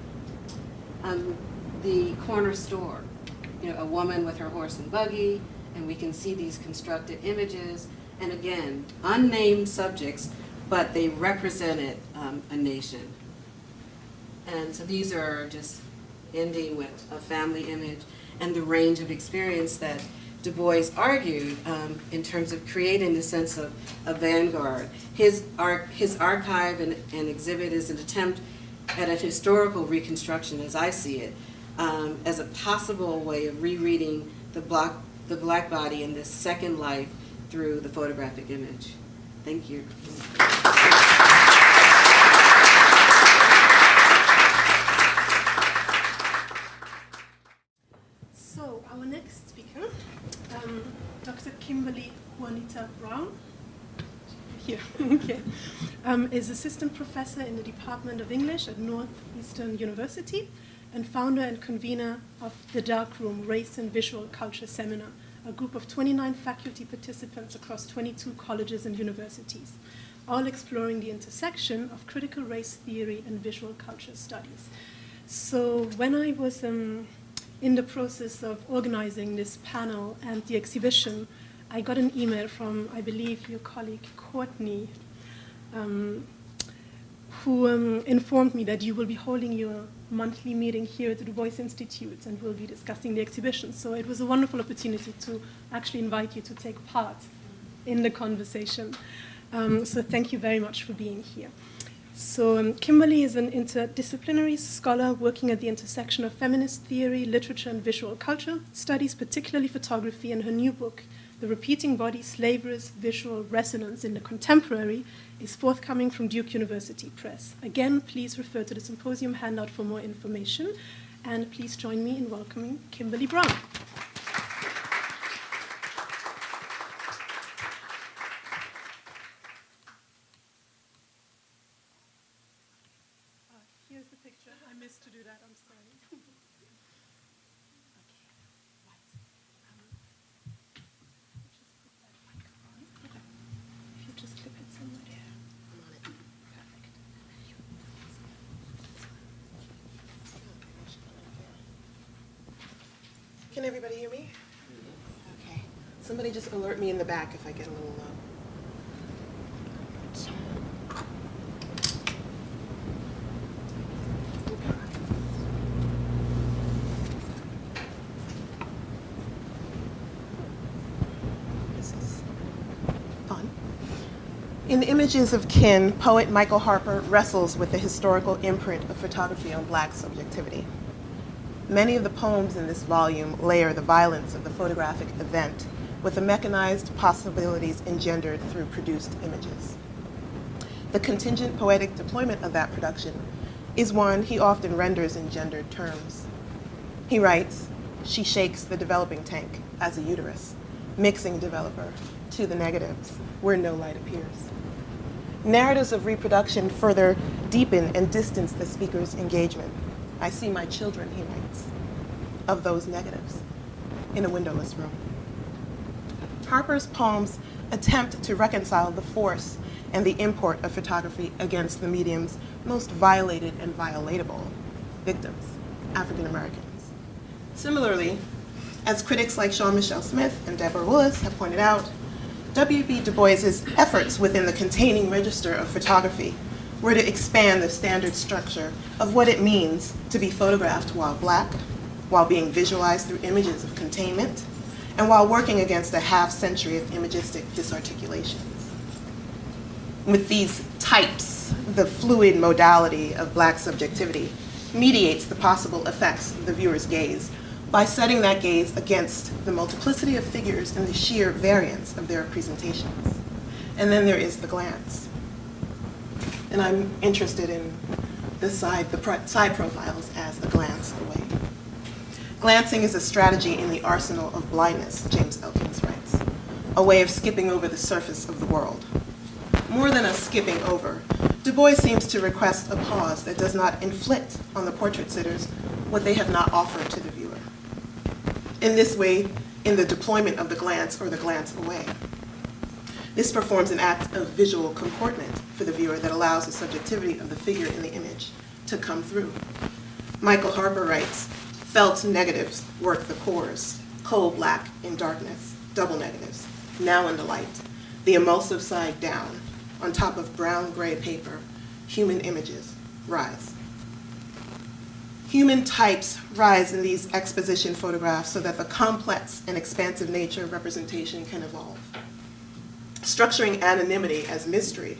The corner store, a woman with her horse and buggy, and we can see these constructed images, and again, unnamed subjects, but they represented a nation. And so these are just ending with a family image and the range of experience that Du Bois argued in terms of creating the sense of a vanguard. His archive and exhibit is an attempt at a historical reconstruction, as I see it, as a possible way of rereading the black body in this second life through the photographic image. Thank you. So our next speaker, Dr. Kimberly Brown, here, okay, is assistant professor in the Department of English at Northeastern University and founder and convener of the Dark Room Race and Visual Culture Seminar, a group of 29 faculty participants across 22 colleges and universities, all exploring the intersection of critical race theory and visual culture studies. So when I was in the process of organizing this panel and the exhibition, I got an email from, I believe, your colleague Courtney, who informed me that you will be holding your monthly meeting here at the Du Bois Institute and will be discussing the exhibition. So it was a wonderful opportunity to actually invite you to take part in the conversation. So thank you very much for being here. So Kimberly is an interdisciplinary scholar working at the intersection of feminist theory, literature, and visual culture, studies particularly photography, and her new book, The Repeating Body, Slavery's Visual Resonance in the Contemporary, is forthcoming from Duke University Press. Again, please refer to the Symposium handout for more information, and please join me in welcoming Kimberly Brown. Here's the picture. I missed to do that. I'm sorry. Okay, right. Just put that microphone. Okay. If you just clip it somewhere there. I'm on it. Perfect. Can everybody hear me? Okay. Somebody just alert me in the back if I get a little low. In the Images of Kin, poet Michael Harper wrestles with the historical imprint of photography on Black subjectivity. Many of the poems in this volume layer the violence of the photographic event with the mechanized possibilities engendered through produced images. The contingent poetic deployment of that production is one he often renders in gendered terms. He writes, "She shakes the developing tank as a uterus, mixing developer to the negatives where no light appears." Narratives of reproduction further deepen and distance the speaker's engagement. "I see my children," he writes, "of those negatives in a windowless room." Harper's poems attempt to reconcile the force and the import of photography against the medium's most violated and violatable victims, African Americans. Similarly, as critics like Jean-Michel Smith and Deborah Willis have pointed out, W.B. Du Bois's efforts within the containing register of photography were to expand the standard structure of what it means to be photographed while Black, while being visualized through images of containment, and while working against a half-century of imagistic disarticulations. With these types, the fluid modality of Black subjectivity mediates the possible effects of the viewer's gaze by setting that gaze against the multiplicity of figures and the sheer variance of their presentations. And then there is the glance. And I'm interested in the side profiles as a glance away. Glancing is a strategy in the arsenal of blindness, James Elkins writes, a way of skipping over the surface of the world. More than a skipping over, Du Bois seems to request a pause that does not inflict on the portrait sitters what they have not offered to the viewer. In this way, in the deployment of the glance or the glance away, this performs an act of visual comportment for the viewer that allows the subjectivity of the figure in the image to come through. Michael Harper writes, "Felt negatives work the pores, coal black in darkness, double negatives, now in the light, the emulsive side down, on top of brown gray paper, human images rise." Human types rise in these exposition photographs so that the complex and expansive nature of representation can evolve. Structuring anonymity as mystery,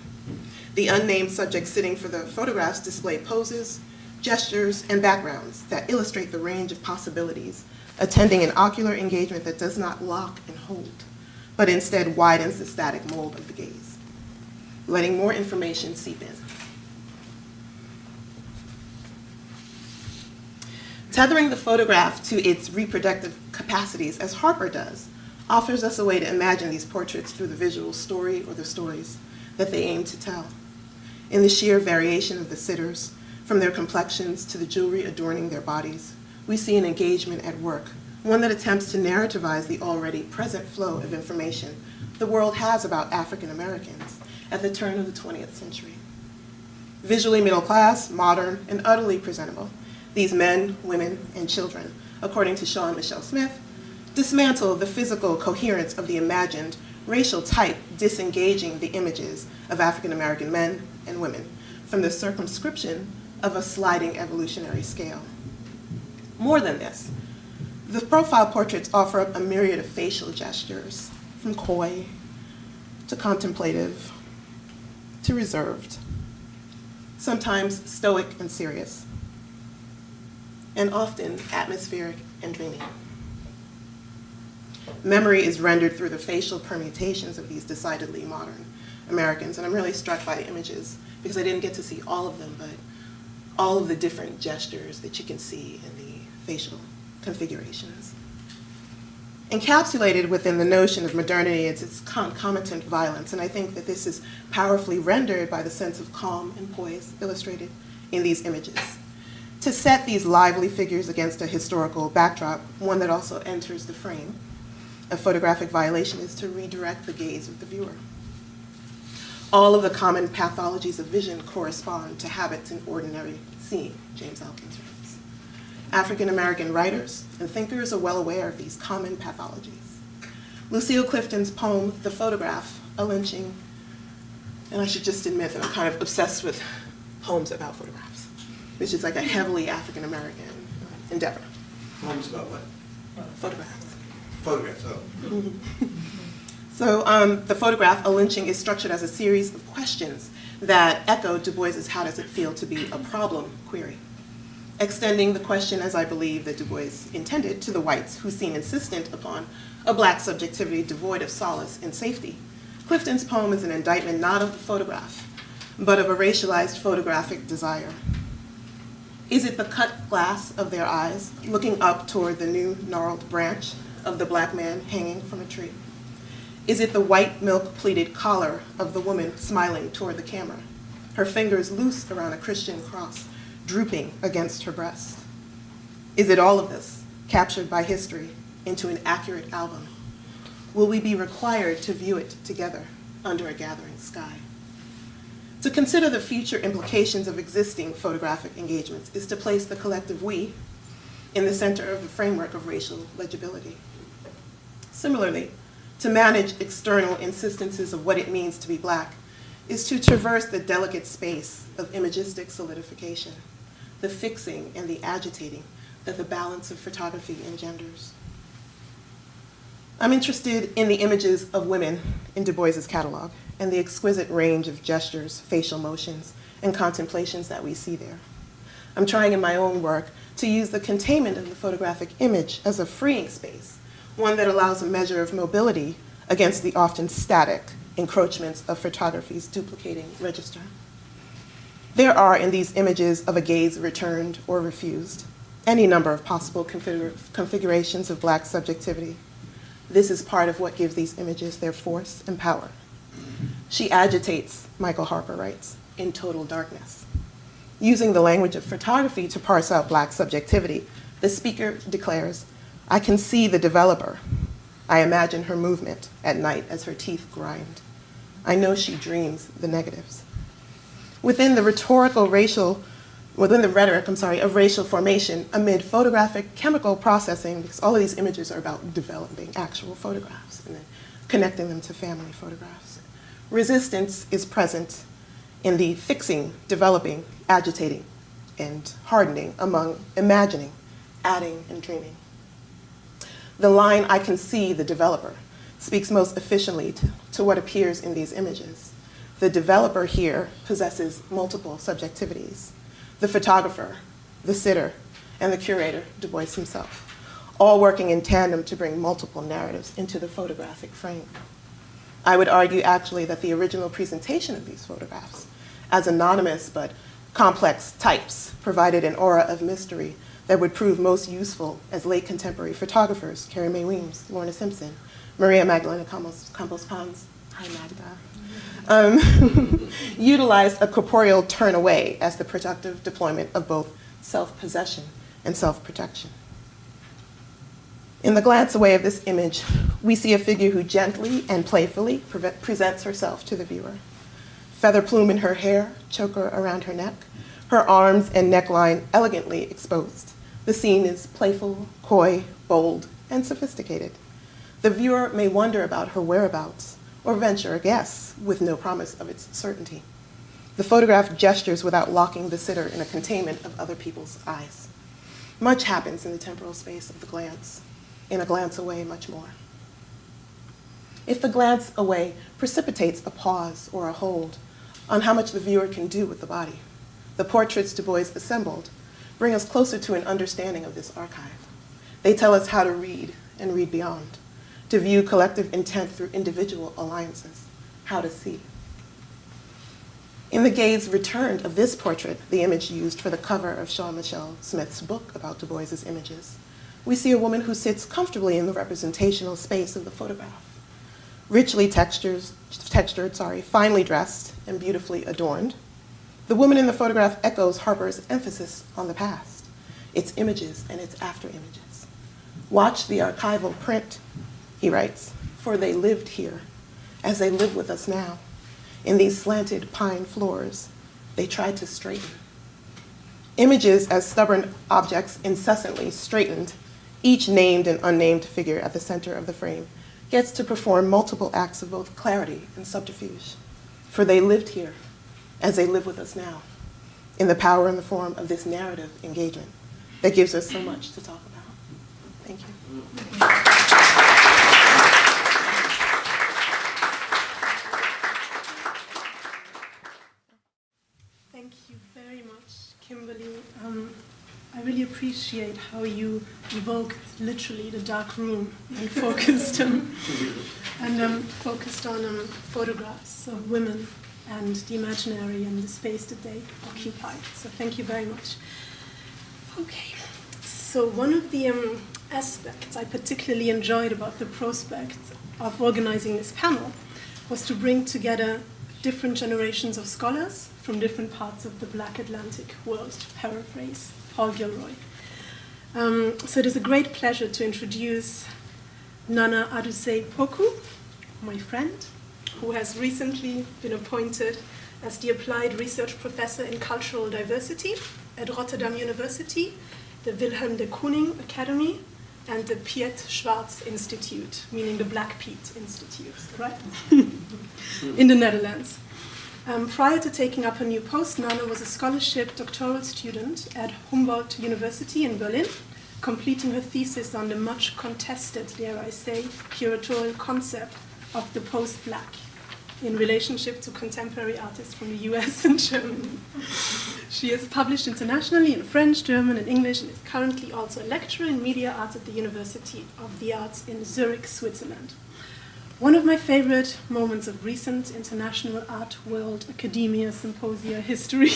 the unnamed subjects sitting for the photographs display poses, gestures, and backgrounds that illustrate the range of possibilities, attending an ocular engagement that does not lock and hold, but instead widens the static mold of the gaze, letting more information seep in. Tethering the photograph to its reproductive capacities, as Harper does, offers us a way to imagine these portraits through the visual story or the stories that they aim to tell. In the sheer variation of the sitters, from their complexions to the jewelry adorning their bodies, we see an engagement at work, one that attempts to narrativize the already present flow of information the world has about African Americans at the turn of the 20th century. Visually middle class, modern, and utterly presentable, these men, women, and children, according to Shaw and Michelle Smith, dismantle the physical coherence of the imagined racial type, disengaging the images of African American men and women from the circumscription of a sliding evolutionary scale. More than this, the profile portraits offer up a myriad of facial gestures, from coy to contemplative to reserved, sometimes stoic and serious, and often atmospheric and dreamy. Memory is rendered through the facial permutations of these decidedly modern Americans, and I'm really struck by the images because I didn't get to see all of them, but all of the different gestures that you can see in the facial configurations. Encapsulated within the notion of modernity is its concomitant violence, and I think that this is powerfully rendered by the sense of calm and poise illustrated in these images. To set these lively figures against a historical backdrop, one that also enters the frame, a photographic violation is to redirect the gaze of the viewer. All of the common pathologies of vision correspond to habits in ordinary seeing, James Elkins writes. African American writers and thinkers are well aware of these common pathologies. Lucille Clifton's poem, The Photograph, a lynching, and I should just admit that I'm kind of obsessed with poems about photographs, which is like a heavily African American endeavor. Poems about what? Photographs. Photographs, oh. So The Photograph, a lynching, is structured as a series of questions that echo Du Bois's "How does it feel to be a problem?" query, extending the question, as I believe that Du Bois intended, to the whites who seem insistent upon a black subjectivity devoid of solace and safety. Clifton's poem is an indictment not of the photograph, but of a racialized photographic desire. Is it the cut glass of their eyes looking up toward the new gnarled branch of the black man hanging from a tree? Is it the white milk-pleated collar of the woman smiling toward the camera, her fingers loose around a Christian cross, drooping against her breast? Is it all of this, captured by history into an accurate album? Will we be required to view it together under a gathering sky? To consider the future implications of existing photographic engagements is to place the collective we in the center of the framework of racial legibility. Similarly, to manage external insistences of what it means to be black is to traverse the delicate space of imagistic solidification, the fixing and the agitating that the balance of photography engenders. I'm interested in the images of women in Du Bois's catalog and the exquisite range of gestures, facial motions, and contemplations that we see there. I'm trying in my own work to use the containment of the photographic image as a freeing space, one that allows a measure of mobility against the often static encroachments of photography's duplicating register. There are in these images of a gaze returned or refused, any number of possible configurations of black subjectivity. This is part of what gives these images their force and power. She agitates, Michael Harper writes, in total darkness. Using the language of photography to parse out black subjectivity, the speaker declares, "I can see the developer. I imagine her movement at night as her teeth grind. I know she dreams the negatives." Within the rhetoric of racial formation amid photographic chemical processing, because all of these images are about developing actual photographs and then connecting them to family photographs. Resistance is present in the fixing, developing, agitating, and hardening among imagining, adding, and dreaming. The line, "I can see the developer," speaks most efficiently to what appears in these images. The developer here possesses multiple subjectivities. The photographer, the sitter, and the curator, Du Bois himself, all working in tandem to bring multiple narratives into the photographic frame. I would argue actually that the original presentation of these photographs as anonymous but complex types provided an aura of mystery that would prove most useful as late contemporary photographers, Carrie Mae Weems, Lorna Simpson, Maria Magdalena Campos Pons, hi Magda, utilized a corporeal turn away as the productive deployment of both self-possession and self-protection. In the glance away of this image, we see a figure who gently and playfully presents herself to the viewer. Feather plume in her hair, choker around her neck, her arms and neckline elegantly exposed. The scene is playful, coy, bold, and sophisticated. The viewer may wonder about her whereabouts or venture a guess with no promise of its certainty. The photograph gestures without locking the sitter in a containment of other people's eyes. Much happens in the temporal space of the glance. In a glance away, much more. If the glance away precipitates a pause or a hold on how much the viewer can do with the body, the portraits Du Bois assembled bring us closer to an understanding of this archive. They tell us how to read and read beyond, to view collective intent through individual alliances, how to see. In the gaze returned of this portrait, the image used for the cover of Sean Michelle Smith's book about Du Bois's images, we see a woman who sits comfortably in the representational space of the photograph. Richly textured, finely dressed, and beautifully adorned. The woman in the photograph echoes Harper's emphasis on the past, its images and its after images. Watch the archival print, he writes, for they lived here, as they live with us now. In these slanted pine floors, they tried to straighten. Images as stubborn objects incessantly straightened, each named and unnamed figure at the center of the frame gets to perform multiple acts of both clarity and subterfuge. For they lived here, as they live with us now, in the power and the form of this narrative engagement that gives us so much to talk about. Thank you. Thank you very much, Kimberly. I really appreciate how you evoked literally the dark room and focused focused on photographs of women and the imaginary and the space that they occupy. So thank you very much. Okay, so one of the aspects I particularly enjoyed about the prospect of organizing this panel was to bring together different generations of scholars from different parts of the Black Atlantic world, to paraphrase Paul Gilroy. So it is a great pleasure to introduce Nana Adusei-Poku, my friend, who has recently been appointed as the Applied Research Professor in Cultural Diversity at Rotterdam University, the Wilhelm de Kooning Academy, and the Piet Schwarz Institute, meaning the Black Piet Institute, right? In the Netherlands. Prior to taking up her new post, Nana was a scholarship doctoral student at Humboldt University in Berlin, completing her thesis on the much contested, dare I say, curatorial concept of the post-Black in relationship to contemporary artists from the US and Germany. She has published internationally in French, German, and English, and is currently also a lecturer in media arts at the University of the Arts in Zurich, Switzerland. One of my favorite moments of recent international art world academia symposia history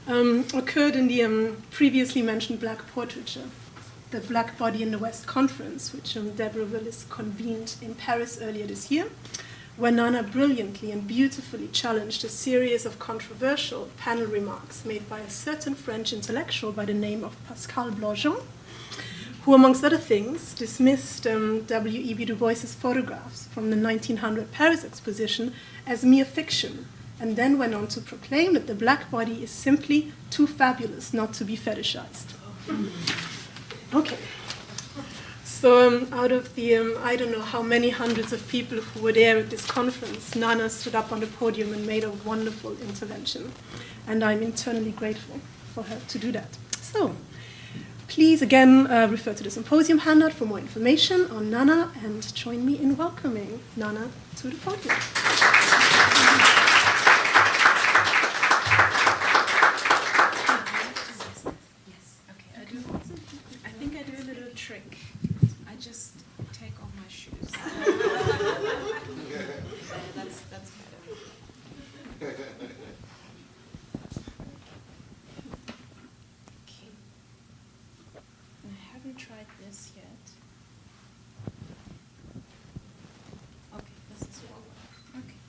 occurred in the previously mentioned Black Portraiture, the Black Body in the West conference, which Deborah Willis convened in Paris earlier this year, where Nana brilliantly and beautifully challenged a series of controversial panel remarks made by a certain French intellectual by the name of Pascal Blaujean, who, amongst other things, dismissed W.E.B. Du Bois's photographs from the 1900 Paris exposition as mere fiction, and then went on to proclaim that the black body is simply too fabulous not to be fetishized. Okay. So out of the, I don't know how many hundreds of people who were there at this conference, Nana stood up on the podium and made a wonderful intervention, and I'm eternally grateful. for her to do that. So, please again refer to the symposium handout for more information on Nana and join me in welcoming Nana to the podium. I think I do a little trick. I just take off my shoes. That's better. Okay. I haven't tried this yet. Okay, this is forward. Okay.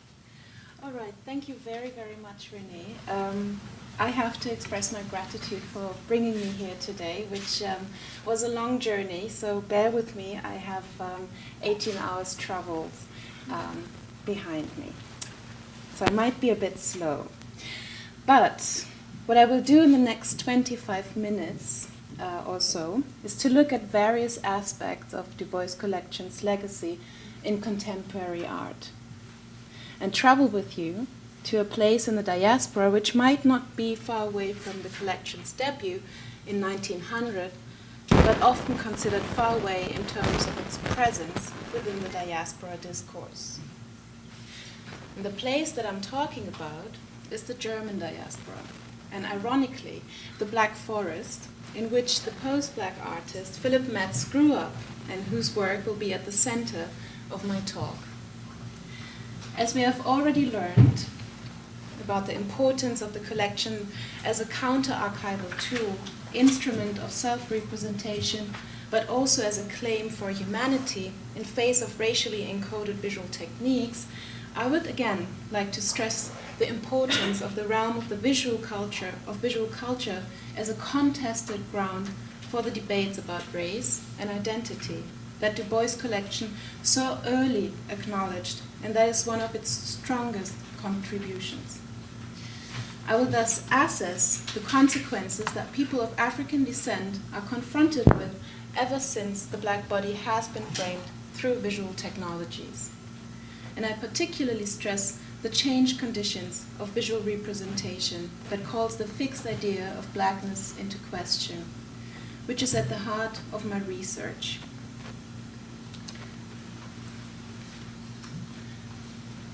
All right. Thank you very, very much, Renee. I have to express my gratitude for bringing me here today, which was a long journey, so bear with me. I have 18 hours traveled behind me, so I might be a bit slow. But what I will do in the next 25 minutes or so is to look at various aspects of Du Bois Collection's legacy in contemporary art and travel with you to a place in the diaspora which might not be far away from the collection's debut in 1900, but often considered far away in terms of its presence within the diaspora discourse. And the place that I'm talking about is the German diaspora, and ironically, the Black Forest, in which the post-Black artist Philip Metz grew up and whose work will be at the center of my talk. As we have already learned about the importance of the collection as a counter-archival tool, instrument of self-representation, but also as a claim for humanity in face of racially encoded visual techniques, I would again like to stress the importance of the realm of the visual culture as a contested ground for the debates about race and identity that Du Bois Collection so early acknowledged, and that is one of its strongest contributions. I will thus assess the consequences that people of African descent are confronted with ever since the black body has been framed through visual technologies. And I particularly stress the changed conditions of visual representation that calls the fixed idea of blackness into question, which is at the heart of my research.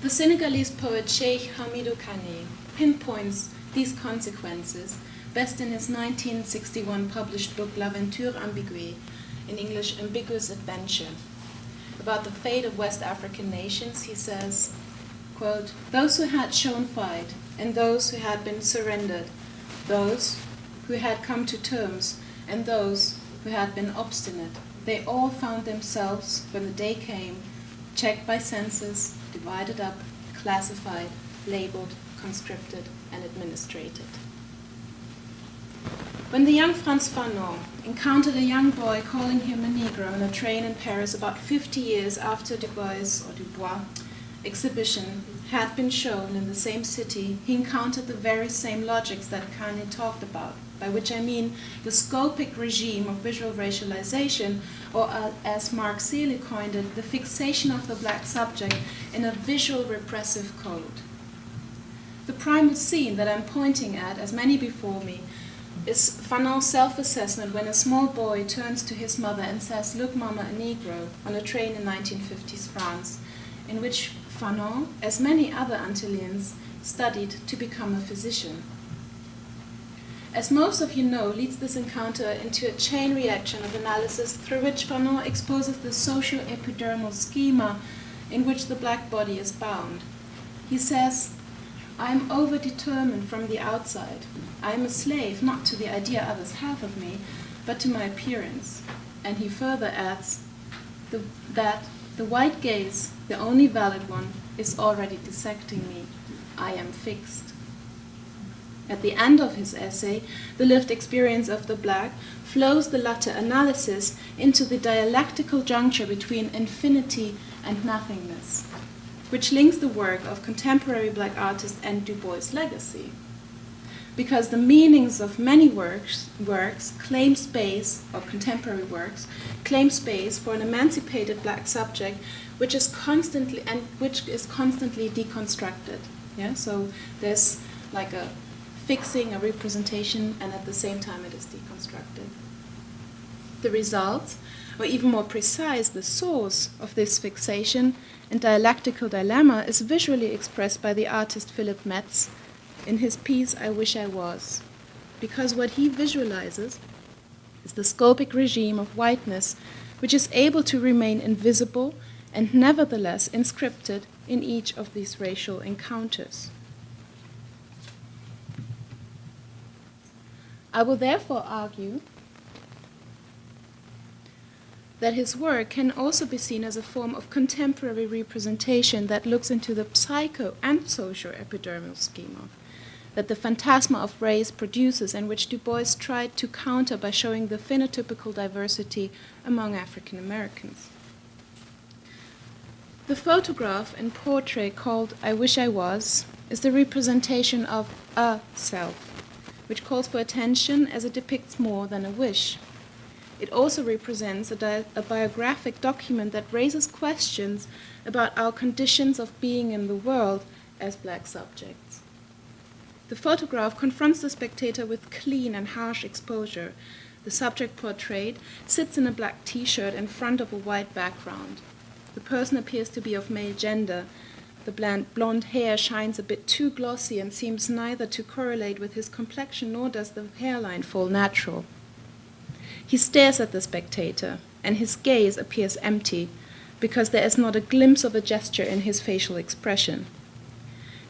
The Senegalese poet Cheikh Hamidou Kane pinpoints these consequences best in his 1961 published book L'Aventure Ambiguë, in English, Ambiguous Adventure. About the fate of West African nations, he says, quote, "Those who had shown fight and those who had been surrendered, those who had come to terms and those who had been obstinate, they all found themselves, when the day came, checked by census, divided up, classified, labeled, conscripted, and administrated." When the young Frantz Fanon encountered a young boy calling him a Negro on a train in Paris about 50 years after Du Bois exhibition had been shown in the same city, he encountered the very same logics that Kane talked about, by which I mean the scopic regime of visual racialization, or as Mark Seeley coined it, the fixation of the black subject in a visual repressive code. The primal scene that I'm pointing at, as many before me, is Fanon's self-assessment when a small boy turns to his mother and says, "Look, Mama, a Negro," on a train in 1950s France, in which Fanon, as many other Antillians, studied to become a physician. As most of you know, leads this encounter into a chain reaction of analysis through which Fanon exposes the socio-epidermal schema in which the black body is bound. He says, "I am overdetermined from the outside. I am a slave not to the idea others have of me, but to my appearance." And he further adds that the white gaze, the only valid one, is already dissecting me. I am fixed. At the end of his essay, The Lived Experience of the Black flows the latter analysis into the dialectical juncture between infinity and nothingness, which links the work of contemporary black artists and Du Bois' legacy. Because the meanings of many works claim space, or contemporary works, claim space for an emancipated black subject which is constantly deconstructed. Yeah? So there's like a fixing a representation, and at the same time it is deconstructive. The result, or even more precise, the source of this fixation and dialectical dilemma is visually expressed by the artist Philip Metz in his piece I Wish I Was, because what he visualizes is the scopic regime of whiteness, which is able to remain invisible and nevertheless inscripted in each of these racial encounters. I will therefore argue that his work can also be seen as a form of contemporary representation that looks into the psycho and socio-epidermal schema that the phantasma of race produces, and which Du Bois tried to counter by showing the phenotypical diversity among African Americans. The photograph and portrait called I Wish I Was is the representation of a self, which calls for attention as it depicts more than a wish. It also represents a biographic document that raises questions about our conditions of being in the world as black subjects. The photograph confronts the spectator with clean and harsh exposure. The subject portrayed sits in a black t-shirt in front of a white background. The person appears to be of male gender. The blonde hair shines a bit too glossy and seems neither to correlate with his complexion nor does the hairline fall natural. He stares at the spectator, and his gaze appears empty because there is not a glimpse of a gesture in his facial expression.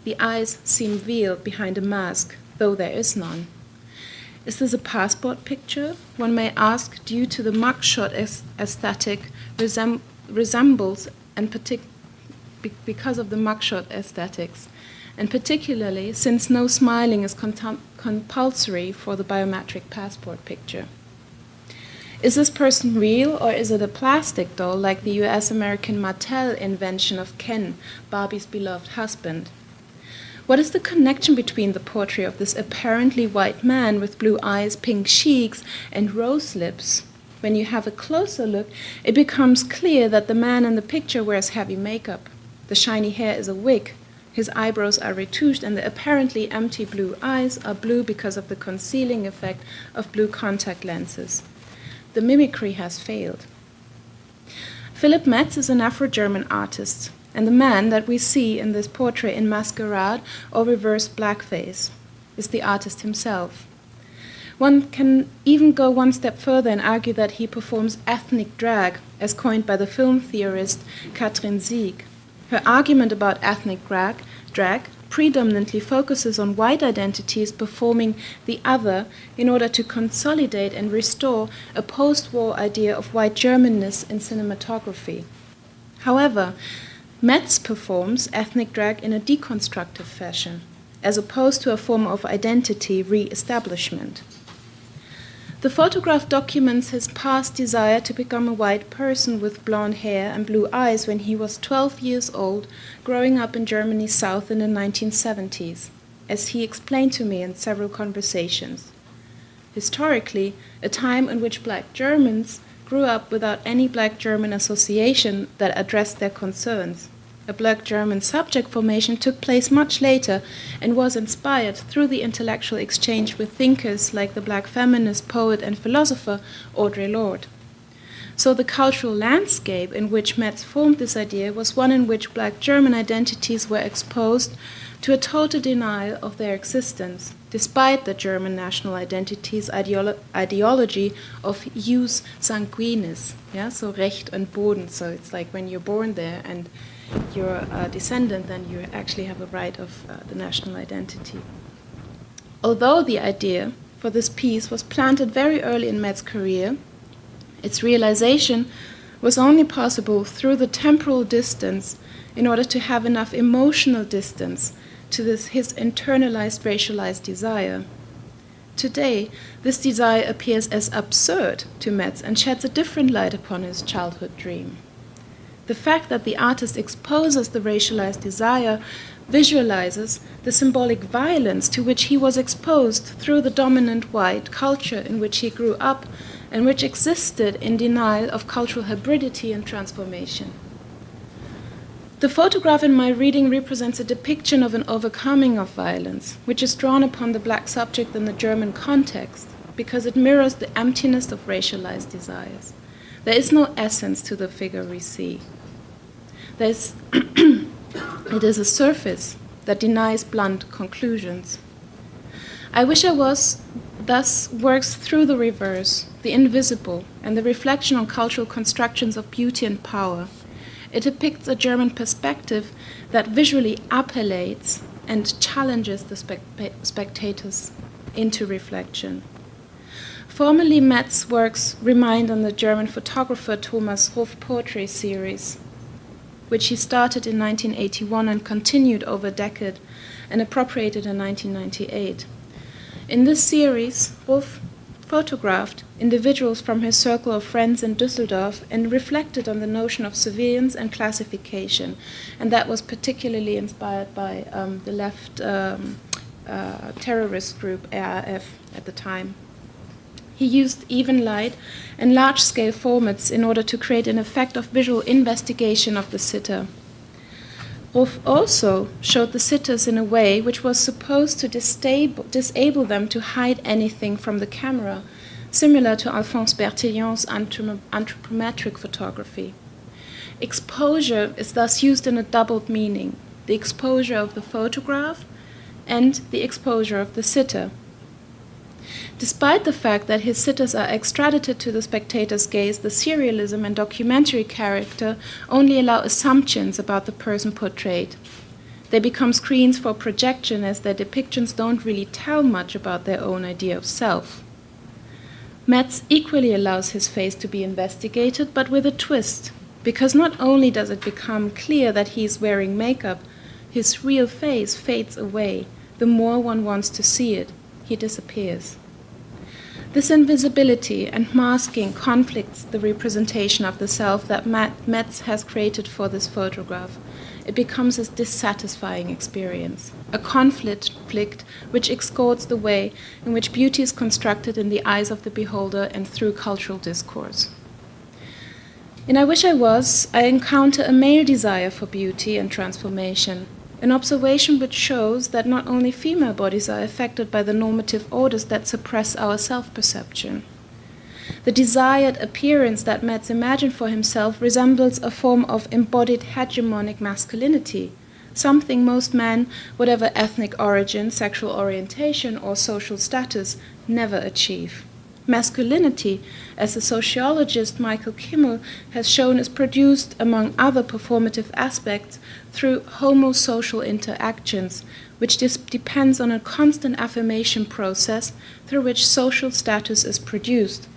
The eyes seem veiled behind a mask, though there is none. Is this a passport picture? One may ask, due to the mugshot aesthetic resembles, and because of the mugshot aesthetics, and particularly since no smiling is compulsory for the biometric passport picture. Is this person real, or is it a plastic doll like the US-American Mattel invention of Ken, Barbie's beloved husband? What is the connection between the portrait of this apparently white man with blue eyes, pink cheeks, and rose lips? When you have a closer look, it becomes clear that the man in the picture wears heavy makeup. The shiny hair is a wig, his eyebrows are retouched, and the apparently empty blue eyes are blue because of the concealing effect of blue contact lenses. The mimicry has failed. Philip Metz is an Afro-German artist, and the man that we see in this portrait in masquerade or reverse blackface is the artist himself. One can even go one step further and argue that he performs ethnic drag, as coined by the film theorist Katrin Sieg. Her argument about ethnic drag predominantly focuses on white identities performing the other in order to consolidate and restore a post-war idea of white Germanness in cinematography. However, Metz performs ethnic drag in a deconstructive fashion, as opposed to a form of identity re-establishment. The photograph documents his past desire to become a white person with blonde hair and blue eyes when he was 12 years old, growing up in Germany's south in the 1970s, as he explained to me in several conversations. Historically, a time in which black Germans grew up without any black German association that addressed their concerns. A black German subject formation took place much later and was inspired through the intellectual exchange with thinkers like the black feminist poet and philosopher Audre Lorde. So the cultural landscape in which Metz formed this idea was one in which black German identities were exposed to a total denial of their existence, despite the German national identity's ideology of jus sanguinis, so Recht and Boden. So it's like when you're born there and you're a descendant, then you actually have a right of the national identity. Although the idea for this piece was planted very early in Metz's career, its realization was only possible through the temporal distance in order to have enough emotional distance to his internalized racialized desire. Today, this desire appears as absurd to Metz and sheds a different light upon his childhood dream. The fact that the artist exposes the racialized desire visualizes the symbolic violence to which he was exposed through the dominant white culture in which he grew up and which existed in denial of cultural hybridity and transformation. The photograph in my reading represents a depiction of an overcoming of violence, which is drawn upon the black subject in the German context, because it mirrors the emptiness of racialized desires. There is no essence to the figure we see. It is a surface that denies blunt conclusions. I Wish I Was thus works through the reverse, the invisible, and the reflection on cultural constructions of beauty and power. It depicts a German perspective that visually appellates and challenges the spectators into reflection. Formerly, Metz works remind on the German photographer Thomas Ruff poetry series, which he started in 1981 and continued over a decade and appropriated in 1998. In this series, Ruff photographed individuals from his circle of friends in Düsseldorf and reflected on the notion of surveillance and classification, and that was particularly inspired by the left terrorist group RAF at the time. He used even light and large-scale formats in order to create an effect of visual investigation of the sitter. Ruff also showed the sitters in a way which was supposed to disable them to hide anything from the camera, similar to Alphonse Bertillon's anthropometric photography. Exposure is thus used in a doubled meaning, the exposure of the photograph and the exposure of the sitter. Despite the fact that his sitters are extradited to the spectator's gaze, the serialism and documentary character only allow assumptions about the person portrayed. They become screens for projection, as their depictions don't really tell much about their own idea of self. Metz equally allows his face to be investigated, but with a twist, because not only does it become clear that he is wearing makeup, his real face fades away. The more one wants to see it, he disappears. This invisibility and masking conflicts the representation of the self that Metz has created for this photograph. It becomes a dissatisfying experience, a conflict which escorts the way in which beauty is constructed in the eyes of the beholder and through cultural discourse. In I Wish I Was, I encounter a male desire for beauty and transformation, an observation which shows that not only female bodies are affected by the normative orders that suppress our self-perception. The desired appearance that Metz imagined for himself resembles a form of embodied hegemonic masculinity, something most men, whatever ethnic origin, sexual orientation, or social status, never achieve. Masculinity, as the sociologist Michael Kimmel has shown, is produced, among other performative aspects, through homosocial interactions, which depends on a constant affirmation process through which social status is produced.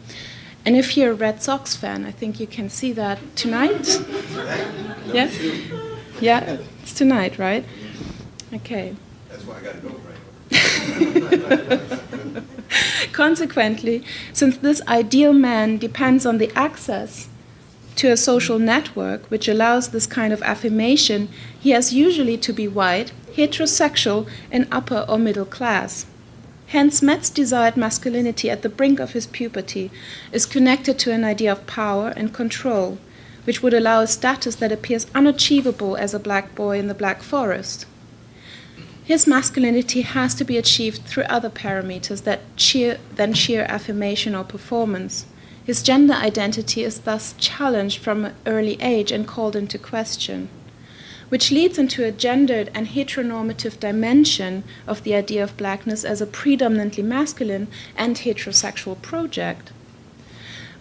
And if you're a Red Sox fan, I think you can see that tonight. Yeah? Yeah, it's tonight, right? Okay. That's why I got to go, right? Consequently, since this ideal man depends on the access to a social network which allows this kind of affirmation, he has usually to be white, heterosexual, and upper or middle class. Hence, Metz desired masculinity at the brink of his puberty is connected to an idea of power and control, which would allow a status that appears unachievable as a black boy in the Black Forest. His masculinity has to be achieved through other parameters than sheer affirmation or performance. His gender identity is thus challenged from an early age and called into question, which leads into a gendered and heteronormative dimension of the idea of blackness as a predominantly masculine and heterosexual project.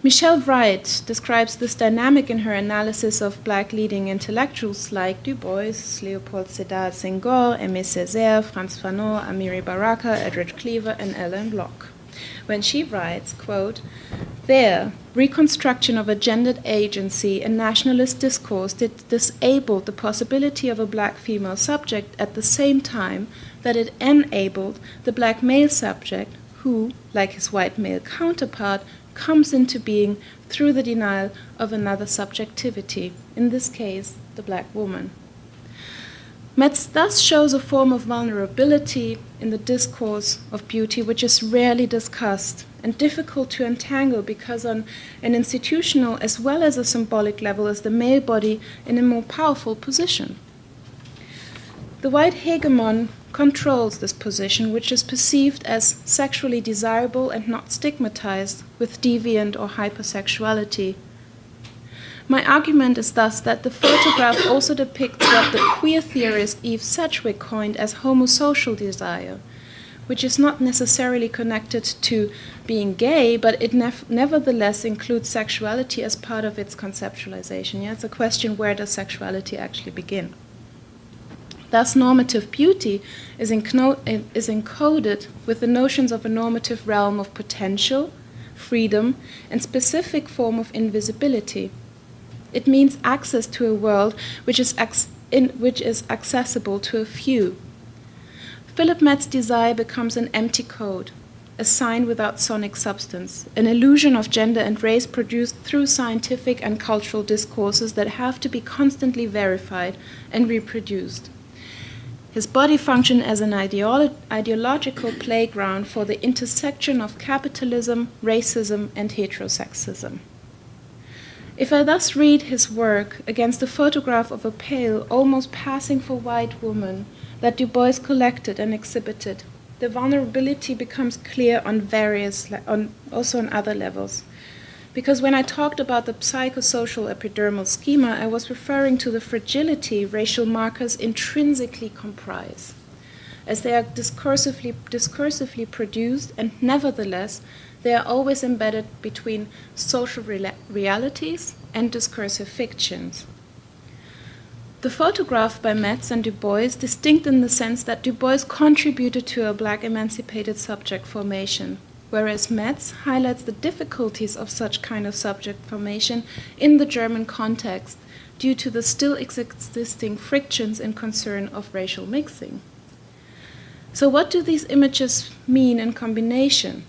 Michelle Wright describes this dynamic in her analysis of black leading intellectuals like Du Bois, Leopold Sedar Senghor, Aimé Césaire, Frantz Fanon, Amiri Baraka, Edward Cleaver, and Alain Locke, when she writes, quote, "Their reconstruction of a gendered agency in nationalist discourse disabled the possibility of a black female subject at the same time that it enabled the black male subject who, like his white male counterpart, comes into being through the denial of another subjectivity, in this case, the black woman." Metz thus shows a form of vulnerability in the discourse of beauty which is rarely discussed and difficult to untangle because on an institutional as well as a symbolic level is the male body in a more powerful position. The white hegemon controls this position, which is perceived as sexually desirable and not stigmatized with deviant or hypersexuality. My argument is thus that the photograph also depicts what the queer theorist Eve Sedgwick coined as homosocial desire, which is not necessarily connected to being gay, but it nevertheless includes sexuality as part of its conceptualization. Yeah? It's a question, where does sexuality actually begin? Thus, normative beauty is encoded with the notions of a normative realm of potential, freedom, and specific form of invisibility. It means access to a world which is accessible to a few. Philip Metz's desire becomes an empty code, a sign without sonic substance, an illusion of gender and race produced through scientific and cultural discourses that have to be constantly verified and reproduced. His body functioned as an ideological playground for the intersection of capitalism, racism, and heterosexism. If I thus read his work against the photograph of a pale, almost passing for white woman that Du Bois collected and exhibited, the vulnerability becomes clear on also on other levels. Because when I talked about the psychosocial epidermal schema, I was referring to the fragility racial markers intrinsically comprise, as they are discursively produced, and nevertheless, they are always embedded between social realities and discursive fictions. The photograph by Metz and Du Bois distinct in the sense that Du Bois contributed to a black emancipated subject formation, whereas Metz highlights the difficulties of such kind of subject formation in the German context due to the still existing frictions and concern of racial mixing. So what do these images mean in combination?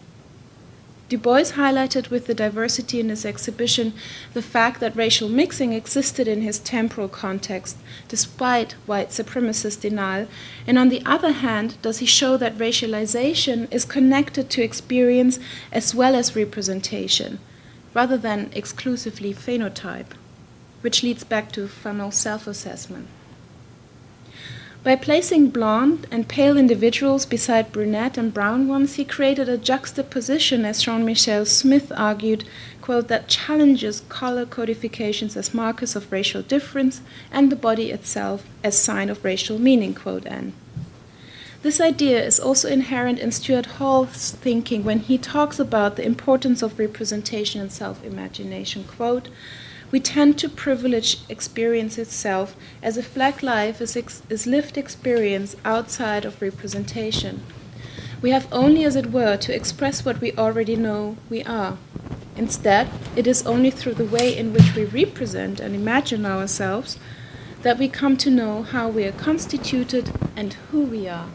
Du Bois highlighted with the diversity in his exhibition the fact that racial mixing existed in his temporal context, despite white supremacist denial, and on the other hand, does he show that racialization is connected to experience as well as representation, rather than exclusively phenotype, which leads back to Fanon's self-assessment. By placing blonde and pale individuals beside brunette and brown ones, he created a juxtaposition, as Jean-Michel Smith argued, quote, that challenges color codifications as markers of racial difference and the body itself as sign of racial meaning, quote N. This idea is also inherent in Stuart Hall's thinking when he talks about the importance of representation and self-imagination, quote, we tend to privilege experience itself as if black life is lived experience outside of representation. We have only, as it were, to express what we already know we are. Instead, it is only through the way in which we represent and imagine ourselves that we come to know how we are constituted and who we are.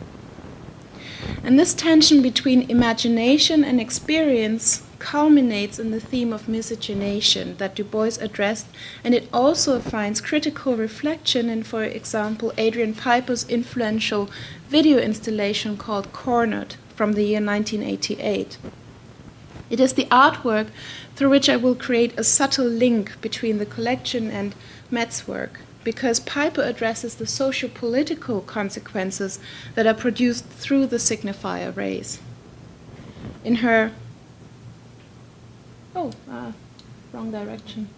And this tension between imagination and experience culminates in the theme of miscegenation that Du Bois addressed, and it also finds critical reflection in, for example, Adrian Piper's influential video installation called Cornered from the year 1988. It is the artwork through which I will create a subtle link between the collection and Metz's work, because Piper addresses the socio-political consequences that are produced through the signifier race. In her wrong direction.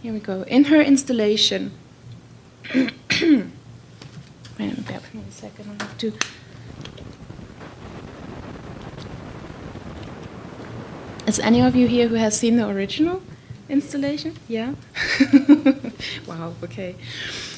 Here we go. In her installation, wait a second, I have to. Is any of you here who has seen the original installation? Yeah? Wow, okay.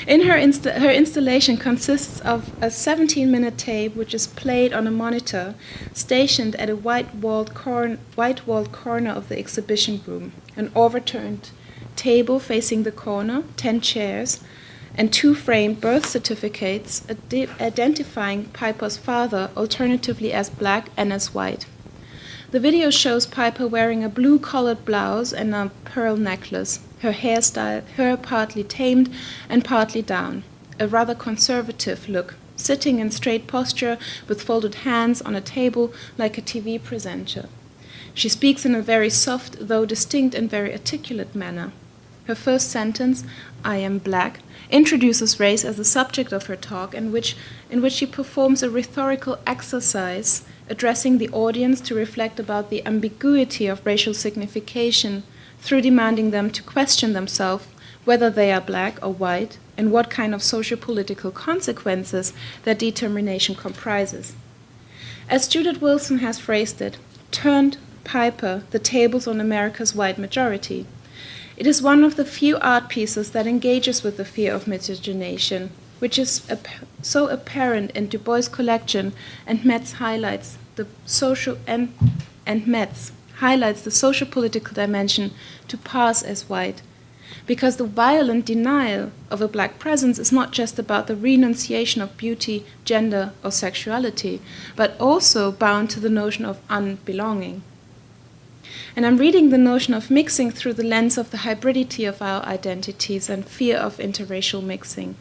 In her installation consists of a 17-minute tape which is played on a monitor stationed at a white-walled corner of the exhibition room, an overturned table facing the corner, 10 chairs, and 2 framed birth certificates identifying Piper's father alternatively as black and as white. The video shows Piper wearing a blue-colored blouse and a pearl necklace, her hair partly tamed and partly down, a rather conservative look, sitting in straight posture with folded hands on a table like a TV presenter. She speaks in a very soft, though distinct and very articulate manner. Her first sentence, "I am black," introduces race as the subject of her talk, in which she performs a rhetorical exercise addressing the audience to reflect about the ambiguity of racial signification through demanding them to question themselves whether they are black or white and what kind of socio-political consequences their determination comprises. As Judith Wilson has phrased it, "Turned Piper, the tables on America's white majority." It is one of the few art pieces that engages with the fear of miscegenation, which is so apparent in Du Bois' collection, and Metz highlights the socio-political dimension to pass as white, because the violent denial of a black presence is not just about the renunciation of beauty, gender, or sexuality, but also bound to the notion of unbelonging. And I'm reading the notion of mixing through the lens of the hybridity of our identities and fear of interracial mixing.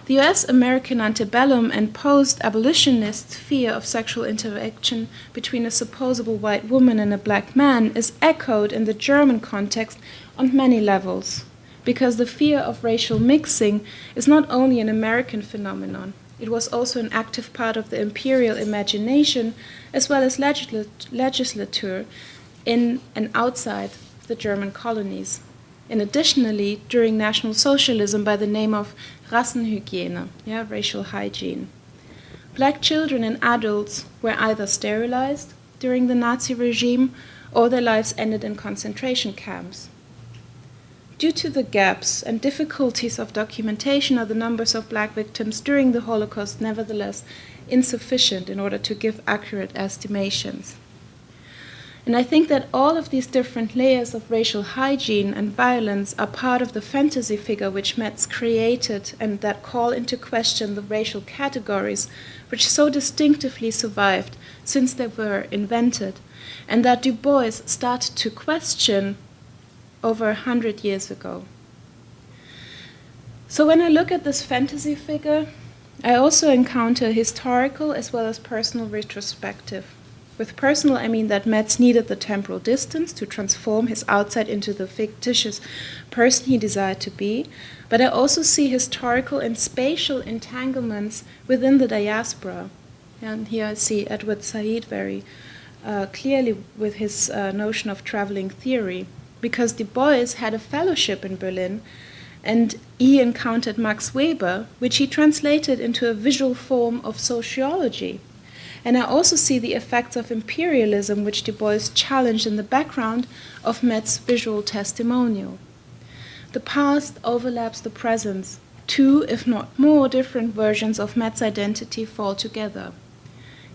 The US-American antebellum and post-abolitionist fear of sexual interaction between a supposable white woman and a black man is echoed in the German context on many levels, because the fear of racial mixing is not only an American phenomenon, it was also an active part of the imperial imagination as well as legislature in and outside the German colonies. And additionally, during National Socialism by the name of Rassenhygiene, racial hygiene. Black children and adults were either sterilized during the Nazi regime or their lives ended in concentration camps. Due to the gaps and difficulties of documentation, are the numbers of black victims during the Holocaust nevertheless insufficient in order to give accurate estimations. And I think that all of these different layers of racial hygiene and violence are part of the fantasy figure which Metz created and that call into question the racial categories which so distinctively survived since they were invented, and that Du Bois started to question over 100 years ago. So when I look at this fantasy figure, I also encounter historical as well as personal retrospective. With personal, I mean that Metz needed the temporal distance to transform his outside into the fictitious person he desired to be, but I also see historical and spatial entanglements within the diaspora. And here I see Edward Said very clearly with his notion of traveling theory, because Du Bois had a fellowship in Berlin, and he encountered Max Weber, which he translated into a visual form of sociology. And I also see the effects of imperialism, which Du Bois challenged in the background of Metz's visual testimonial. The past overlaps the present. Two, if not more, different versions of Metz's identity fall together.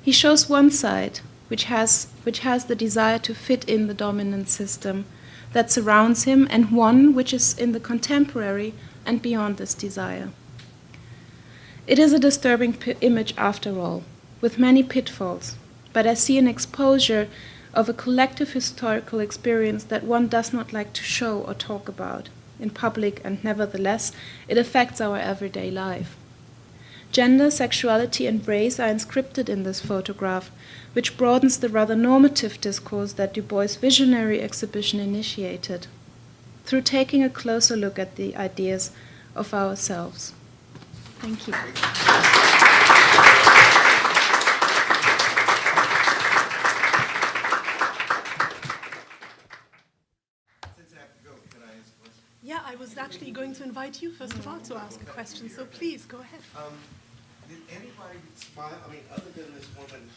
He shows one side, which has the desire to fit in the dominant system that surrounds him, and one which is in the contemporary and beyond this desire. It is a disturbing image after all, with many pitfalls, but I see an exposure of a collective historical experience that one does not like to show or talk about in public, and nevertheless, it affects our everyday life. Gender, sexuality, and race are inscripted in this photograph, which broadens the rather normative discourse that Du Bois' visionary exhibition initiated, through taking a closer look at the ideas of ourselves. Thank you. Yeah, I was actually going to invite you, first of all, to ask a question, so please, go ahead. Did anybody smile? I mean, other than this woman,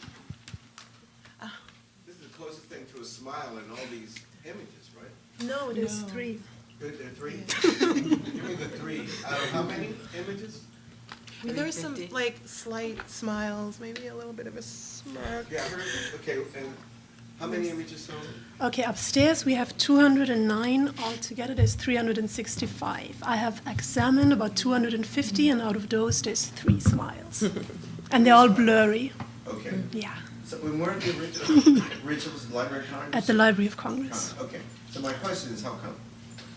this is the closest thing to a smile in all these images, right? No, it is three. There are three? Give me the three. Out of how many images? There's some like slight smiles, maybe a little bit of a smirk. Yeah, I heard it. Okay, and how many images are Okay, upstairs we have 209 altogether. There's 365. I have examined about 250, and out of those, there's 3 smiles, and they're all blurry. Okay. Yeah, So we weren't the originals at the Library of Congress? at the Library of Congress. Okay. So my question is, how come?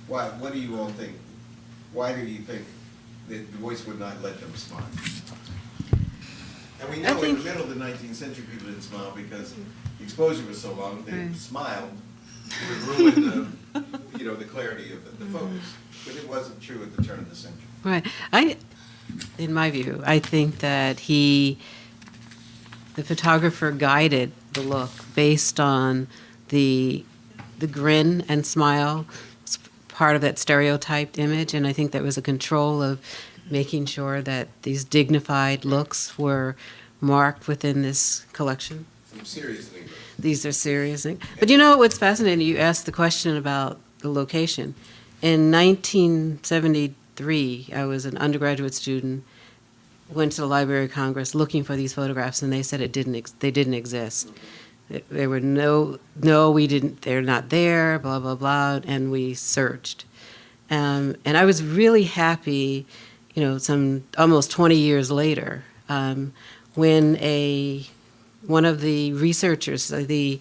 Why? What do you all think? Why do you think Du Bois would not let them smile. And we know in the middle of the 19th century people didn't smile because the exposure was so long, they smiled, it would ruin the clarity of the focus. But it wasn't true at the turn of the century. Right. In my view, I think that the photographer guided the look based on the grin and smile, part of that stereotyped image, and I think that was a control of making sure that these dignified looks were marked within this collection. Some serious things. These are serious things. But you know what's fascinating? You asked the question about the location. In 1973, I was an undergraduate student, went to the Library of Congress looking for these photographs, and they said they didn't exist. There were they're not there, blah, blah, blah, and we searched. And I was really happy, some almost 20 years later, when one of the researchers, the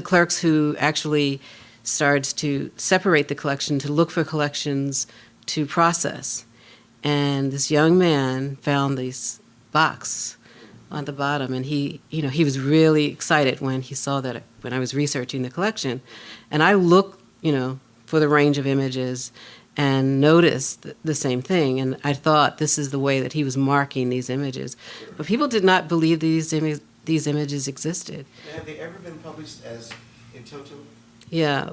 clerks who actually starts to separate the collection, to look for collections to process. And this young man found this box on the bottom, and he was really excited when he saw that when I was researching the collection. And I looked, for the range of images and noticed the same thing. And I thought this is the way that he was marking these images. But people did not believe these images existed. Have they ever been published as in toto? Yeah.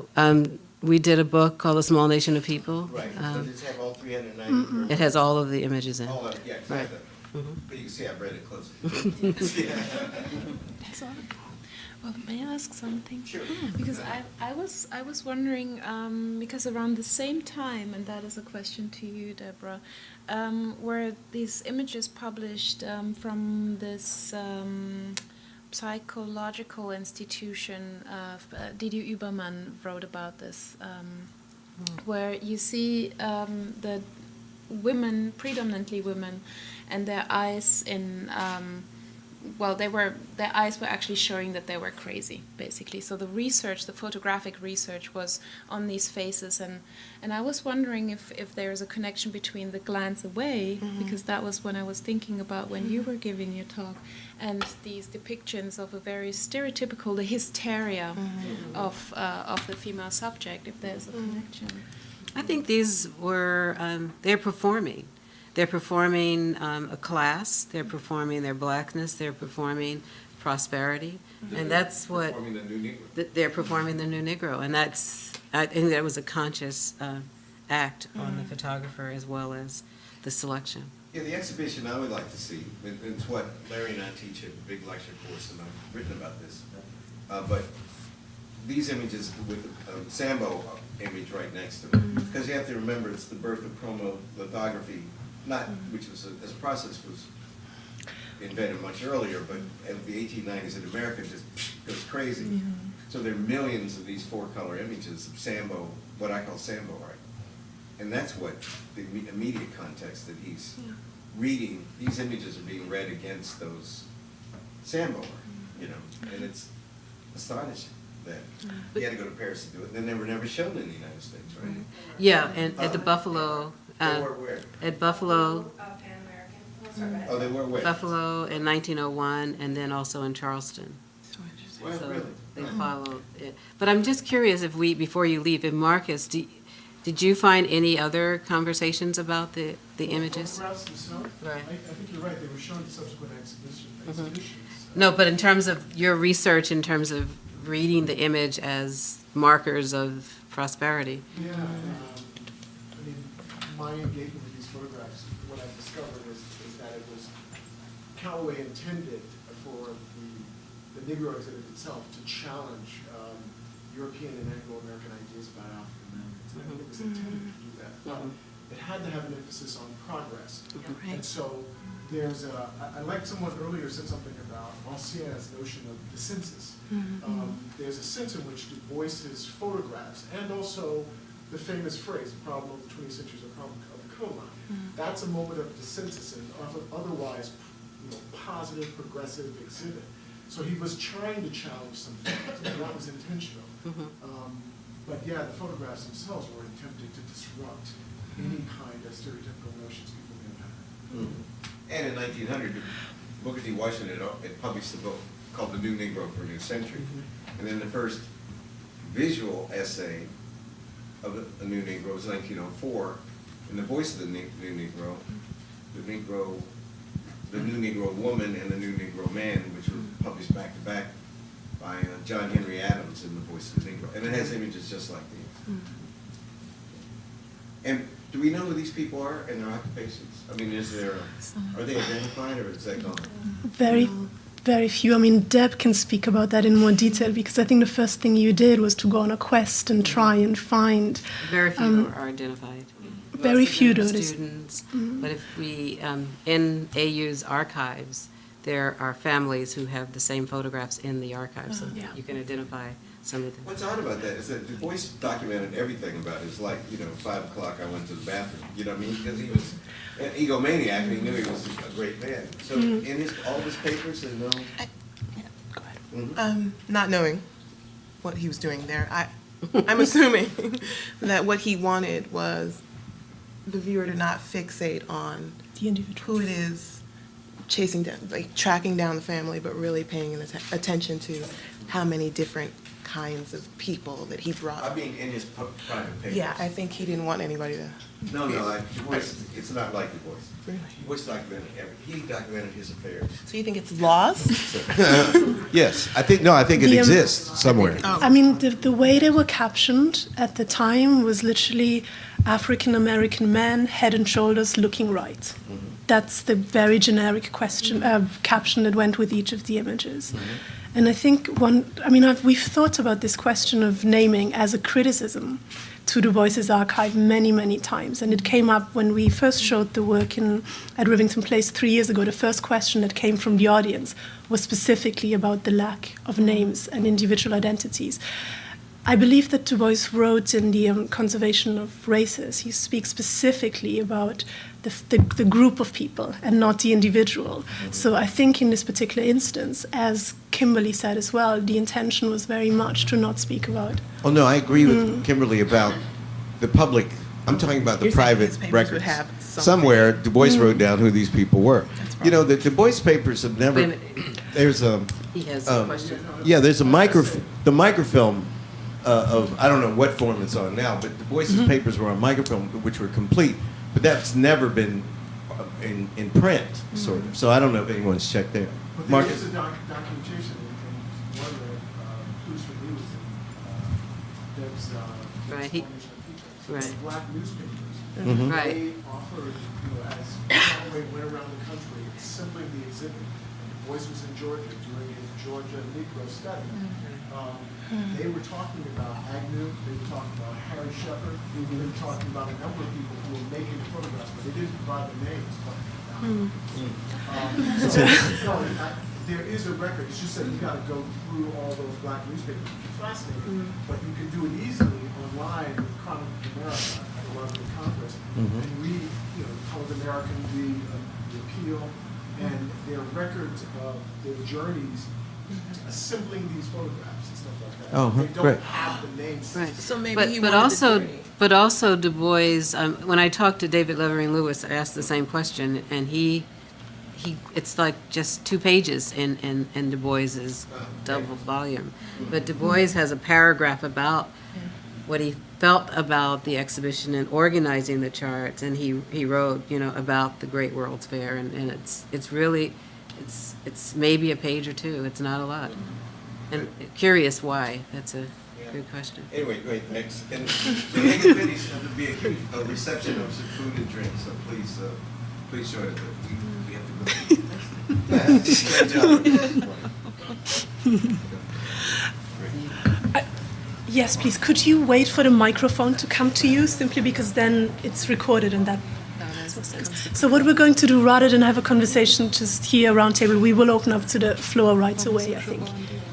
We did a book called A Small Nation of People. Right. Does it have all 390? It has all of the images in it. All of it, yeah, exactly. Mhm. But you can see I've read it closely. That's all. Well, may I ask something? Sure. Because I was wondering, because around the same time, and that is a question to you, Deborah, were these images published from this psychological institution? Didi Übermann wrote about this, where you see the women, predominantly women, and their eyes in their eyes were actually showing that they were crazy, basically. So the photographic research was on these faces, and I was wondering if there's a connection between the glance away, because that was when I was thinking about when you were giving your talk, and these depictions of a very stereotypical, the hysteria of the female subject, if there's a connection. I think these were, they're performing. They're performing a class, they're performing their blackness, they're performing prosperity, and that's what... Performing the new Negro. They're performing the new Negro, and I think that was a conscious act on the photographer as well as the selection. Yeah, the exhibition I would like to see, and it's what Larry and I teach at a big lecture course, and I've written about this, but these images with the Sambo image right next to them, because you have to remember it's the birth of chromolithography, which was as a process was invented much earlier, but in the 1890s in America just goes crazy. So there are millions of these 4-color images of Sambo, what I call Sambo art. And that's what the immediate context that he's reading, these images are being read against those Sambo art, and it's astonishing that he had to go to Paris to do it, and then they were never shown in the United States, right? Yeah, and at the Buffalo... They were where? At Buffalo... Oh, they were where? Buffalo in 1901, and then also in Charleston. Well, So really? they followed it. But I'm just curious before you leave, Marcus, did you find any other conversations about the images? Photographs themselves? Right. I think you're right, they were shown in subsequent exhibitions. No, but in terms of your research, in terms of reading the image as markers of prosperity. Yeah, I mean, my engagement with these photographs, what I've discovered is that it was Callaway intended for the Negro exhibit itself to challenge European and Anglo-American ideas about African Americans. I think it was intended to do that. But it had to have an emphasis on progress. And so there's like someone earlier said something about Ancien's notion of the census. There's a sense in which Du Bois's photographs, and also the famous phrase, the problem of the 20th century is a problem of the color line. That's a moment of dissensus in an otherwise positive, progressive exhibit. So he was trying to challenge some things, and that was intentional. But yeah, the photographs themselves were attempting to disrupt any kind of stereotypical notions people may have had. And in 1900, Booker T. Washington had published a book called The New Negro for a New Century. And then the first visual essay of a New Negro was 1904. And the voice of the New Negro, the New Negro Woman and the New Negro Man, which were published back to back by John Henry Adams in The Voice of the Negro. And it has images just like these. And do we know who these people are and their occupations? I mean, are they identified or is that gone? Very, very few. I mean, Deb can speak about that in more detail because I think the first thing you did was to go on a quest and try and find. Very few are identified. Very few Students. But if we, in AU's archives, there are families who have the same photographs in the archives, so Yeah. you can identify some of them. What's odd about that is that Du Bois documented everything about his life. 5 o'clock I went to the bathroom, you know what I mean? Because he was an egomaniac and he knew he was a great man. So in all of his papers, there's no... Go ahead. Not knowing what he was doing there, I'm assuming that what he wanted was the viewer to not fixate on the individual. who it is chasing down, like tracking down the family, but really paying attention to how many different kinds of people that he brought. I mean, in his private papers. Yeah, I think he didn't want anybody to. No, Du Bois, it's not like Du Bois. Really? Du Bois documented he documented his affairs. So you think it's lost? Yes, I think it exists somewhere. I mean, the way they were captioned at the time was literally African American men, head and shoulders, looking right. That's the very generic caption that went with each of the images. And I think we've thought about this question of naming as a criticism to Du Bois's archive many, many times. And it came up when we first showed the work at Rivington Place 3 years ago. The first question that came from the audience was specifically about the lack of names and individual identities. I believe that Du Bois wrote in the Conservation of Races, he speaks specifically about the group of people and not the individual. So I think in this particular instance, as Kimberly said as well, the intention was very much to not speak about. Oh, no, I agree with Kimberly about the public. I'm talking about the You're saying private his papers records. would have something. Somewhere, Du Bois wrote down who these people were. The Du Bois papers have never... Wait a minute. There's a... He has a question. Yeah, there's the microfilm of, I don't know what form it's on now, but Du Bois's papers were on microfilm, which were complete, but that's never been in print, sort of. So I don't know if anyone's checked there. But Mark? there is a documentation in one of the clues for me was in Deb's Right, explanation of features. right. Black newspapers. Right. They offered, as Conway went around the country assembling the exhibit, and Du Bois was in Georgia doing his Georgia Negro study. They were talking about Agnew, they were talking about Harry Shepard, they were talking about a number of people who were making the photographs, but they didn't provide the names. There is a record, it's just that you got to go through all those black newspapers. It's fascinating, but you can do it easily online with Chronicle of America at the Library of Congress and read, Colored American, read the Appeal, and their records of their journeys assembling these photographs and stuff like that. Oh, they don't great. have the names. Right. So maybe But, he but wanted also, the journey. but also Du Bois. When I talked to David Levering Lewis, I asked the same question, and he, it's like just 2 pages in Du Bois's double volume. But Du Bois has a paragraph about what he felt about the exhibition and organizing the charts, and he wrote, about the Great World's Fair, and it's really, it's maybe a page or 2. It's not a lot. And curious why. That's a good question. Anyway, great, thanks. And the activities will be a reception of some food and drink, so please join us. We have to go. Yeah, great job. Yes, please. Could you wait for the microphone to come to you, simply because then it's recorded and that makes sense. So what we're going to do, rather than have a conversation just here around table, we will open up to the floor right away, I think.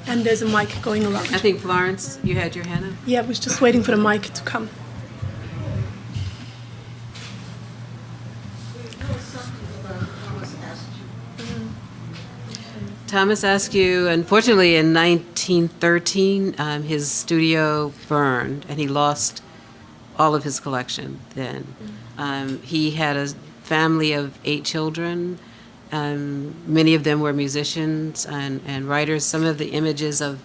And there's a mic going around. I think, Florence, you had your hand up? Yeah, we're just waiting for the mic to come. Thomas Askew, unfortunately, in 1913, his studio burned, and he lost all of his collection then. He had a family of 8 children. Many of them were musicians and writers. Some of the images of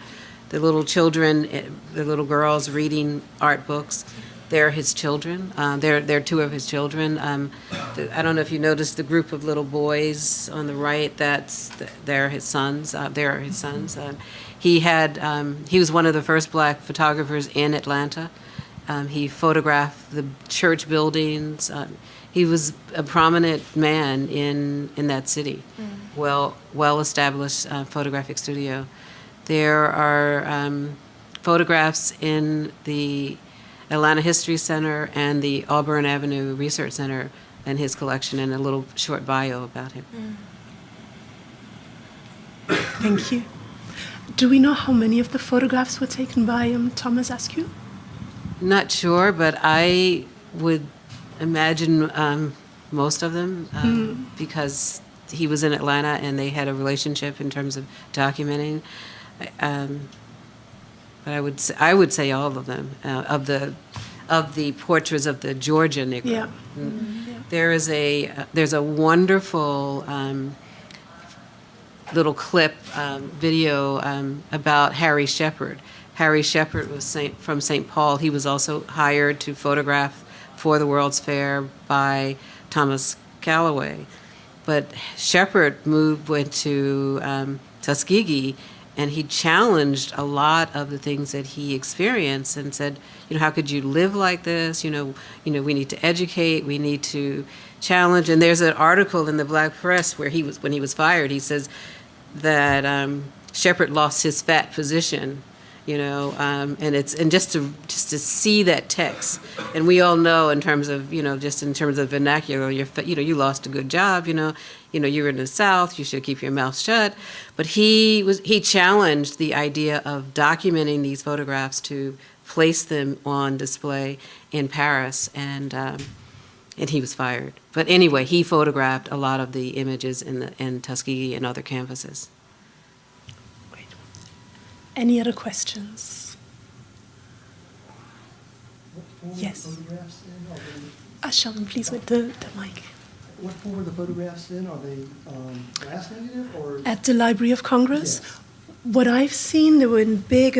the little children, the little girls reading art books, they're his children. They're 2 of his children. I don't know if you noticed the group of little boys on the right. They're his sons. They're his sons. He was one of the first black photographers in Atlanta. He photographed the church buildings. He was a prominent man in that city. Well established photographic studio. There are photographs in the Atlanta History Center and the Auburn Avenue Research Center in his collection, and a little short bio about him. Thank you. Do we know how many of the photographs were taken by Thomas Askew? Not sure, but I would imagine most of them because he was in Atlanta and they had a relationship in terms of documenting. But I would say all of them of the portraits of the Georgia Negro. Yeah. There's a wonderful little clip video about Harry Shepard. Harry Shepard was from St. Paul. He was also hired to photograph for the World's Fair by Thomas Calloway. But Shepard went to Tuskegee, and he challenged a lot of the things that he experienced and said, how could you live like this? We need to educate, we need to challenge. And there's an article in the Black Press where when he was fired, he says that Shepard lost his fat position, and just to see that text, and we all know in terms of just in terms of vernacular, you lost a good job, you're in the South, you should keep your mouth shut. But he challenged the idea of documenting these photographs to place them on display in Paris, and he was fired. But anyway, he photographed a lot of the images in Tuskegee and other campuses. Great. Any other questions? What form Yes. were the photographs in? Are they, Sheldon, please, with the mic. what form were the photographs in? Are they glass negative or? At the Library of Congress, Yes. what I've seen, they were in big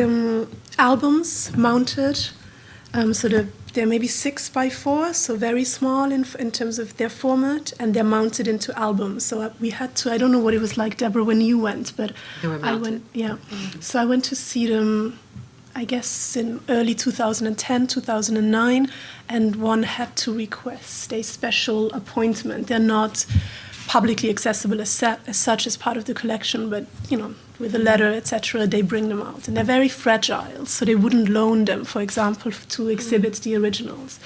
albums mounted. So they're maybe 6x4, so very small in terms of their format, and they're mounted into albums. So we had to, I don't know what it was like, Deborah, when you went, but They were I mounted. went, yeah. So I went to see them, I guess, in early 2010, 2009, and one had to request a special appointment. They're not publicly accessible as such as part of the collection, but, with a letter, etc., they bring them out. And they're very fragile, so they wouldn't loan them, for example, to exhibit the originals.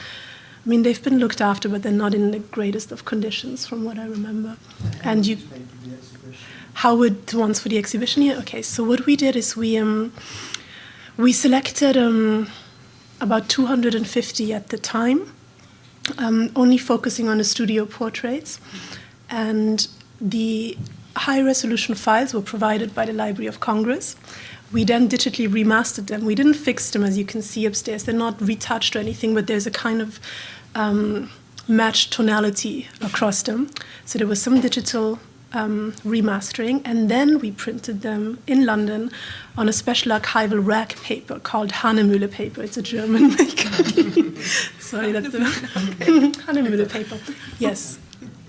I mean, they've been looked after, but they're not in the greatest of conditions, from what I remember. And you, Made for the exhibition. how would the ones for the exhibition here? Okay, so what we did is we selected about 250 at the time, only focusing on the studio portraits. And the high-resolution files were provided by the Library of Congress. We then digitally remastered them. We didn't fix them, as you can see upstairs. They're not retouched or anything, but there's a kind of matched tonality across them. So there was some digital remastering, and then we printed them in London on a special archival rag paper called Hanemühle paper. It's a German maker. Sorry, that's the Hanemühle paper. Yes.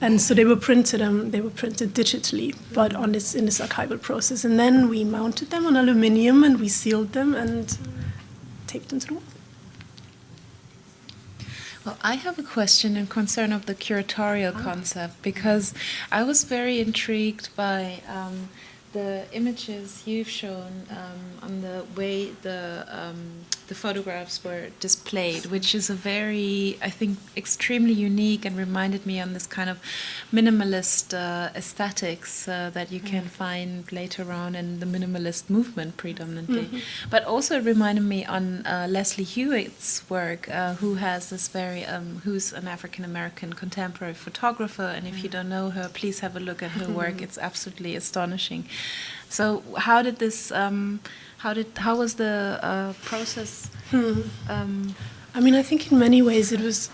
And so they were printed digitally, but in this archival process. And then we mounted them on aluminium, and we sealed them and taped them to the wall. Well, I have a question in concern of the curatorial concept, because I was very intrigued by the images you've shown on the way the photographs were displayed, which is a very, I think, extremely unique, and reminded me on this kind of minimalist aesthetics that you can find later on in the minimalist movement predominantly. But also it reminded me on Leslie Hewitt's work, who has this very, who's an African-American contemporary photographer, and if you don't know her, please have a look at her work. It's absolutely astonishing. So how did this, how was the process? I mean, I think in many ways it was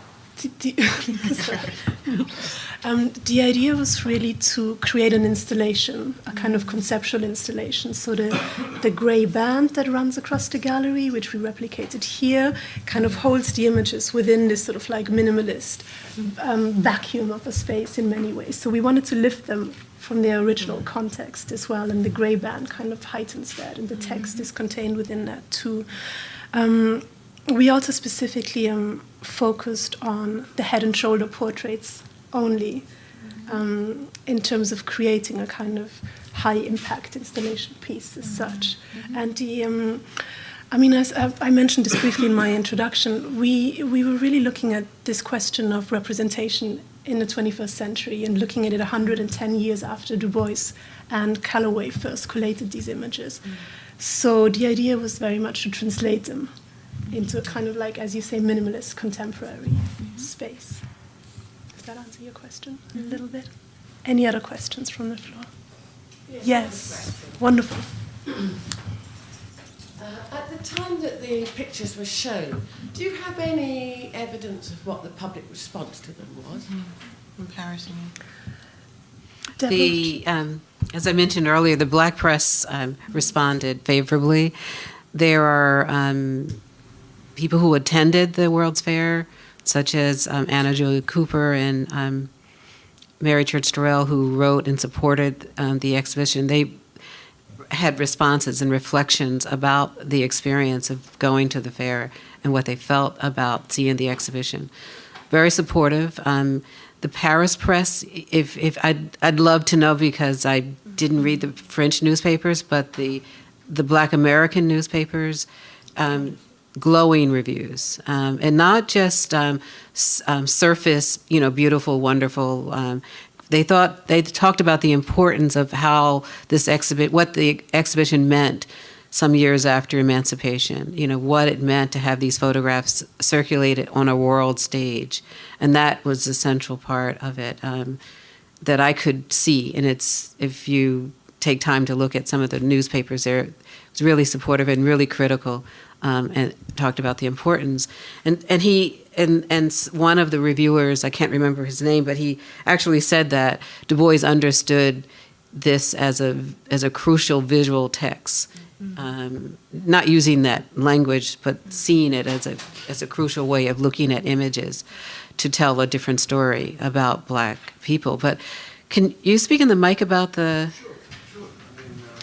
The idea was really to create an installation, a kind of conceptual installation. So the grey band that runs across the gallery, which we replicated here, kind of holds the images within this sort of like minimalist vacuum of a space in many ways. So we wanted to lift them from their original context as well, and the grey band kind of heightens that, and the text is contained within that too. We also specifically focused on the head and shoulder portraits only, in terms of creating a kind of high impact installation piece as such. And as I mentioned this briefly in my introduction, we were really looking at this question of representation in the 21st century and looking at it 110 years after Du Bois and Calloway first collated these images. So the idea was very much to translate them into a kind of like, as you say, minimalist contemporary space. Does that answer your question a little bit? Any other questions from the floor? Yes. Wonderful. At the time that the pictures were shown, do you have any evidence of what the public response to them was? Comparison. Deborah? As I mentioned earlier, the Black press responded favorably. There are people who attended the World's Fair, such as Anna Julia Cooper and Mary Church Terrell, who wrote and supported the exhibition. They had responses and reflections about the experience of going to the fair and what they felt about seeing the exhibition. Very supportive. The Paris press, if I'd love to know, because I didn't read the French newspapers, but the Black American newspapers, glowing reviews, and not just surface, beautiful, wonderful. They talked about the importance of how what the exhibition meant some years after emancipation. What it meant to have these photographs circulated on a world stage, and that was the central part of it that I could see. And if you take time to look at some of the newspapers there, it's really supportive and really critical. And talked about the importance, and one of the reviewers, I can't remember his name, but he actually said that Du Bois understood this as a crucial visual text, not using that language, but seeing it as a crucial way of looking at images to tell a different story about Black people. But can you speak in the mic about the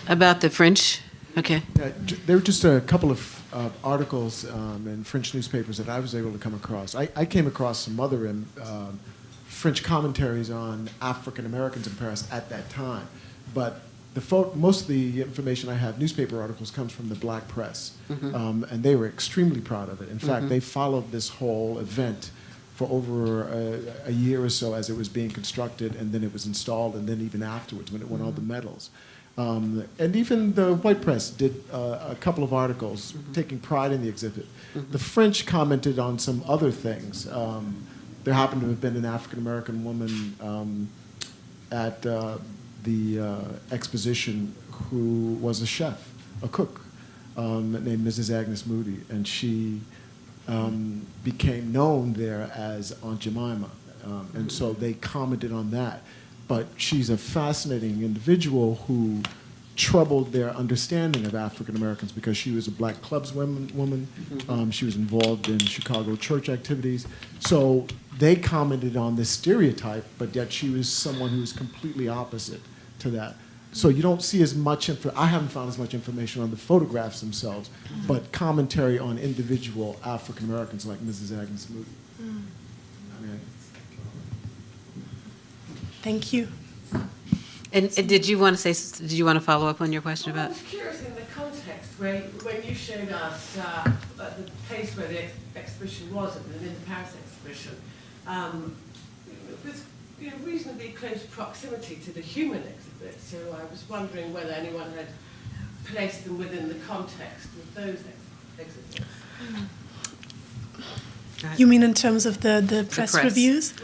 about the French? Okay. Yeah, there were just a couple of articles in French newspapers that I was able to come across. I came across some other French commentaries on African Americans in Paris at that time, but most of the information I have, newspaper articles, comes from the Black press, and they were extremely proud of it. In fact, they followed this whole event for over a year or so as it was being constructed, and then it was installed, and then even afterwards when it won all the medals. And even the white press did a couple of articles taking pride in the exhibit. The French commented on some other things. There happened to have been an African-American woman at the exposition who was a chef, a cook, named Mrs. Agnes Moody, and she became known there as Aunt Jemima. And so they commented on that. But she's a fascinating individual who troubled their understanding of African Americans because she was a Black clubs woman. She was involved in Chicago church activities. So they commented on this stereotype, but yet she was someone who was completely opposite to that. So you don't see as much I haven't found as much information on the photographs themselves, but commentary on individual African Americans like Mrs. Agnes Moody. Thank you. And did you want to follow up on your question about? I was curious in the context when you showed us the place where the exhibition was, in the Paris exhibition, with reasonably close proximity to the human exhibit. So I was wondering whether anyone had placed them within the context of those exhibits. You mean in terms of the press reviews?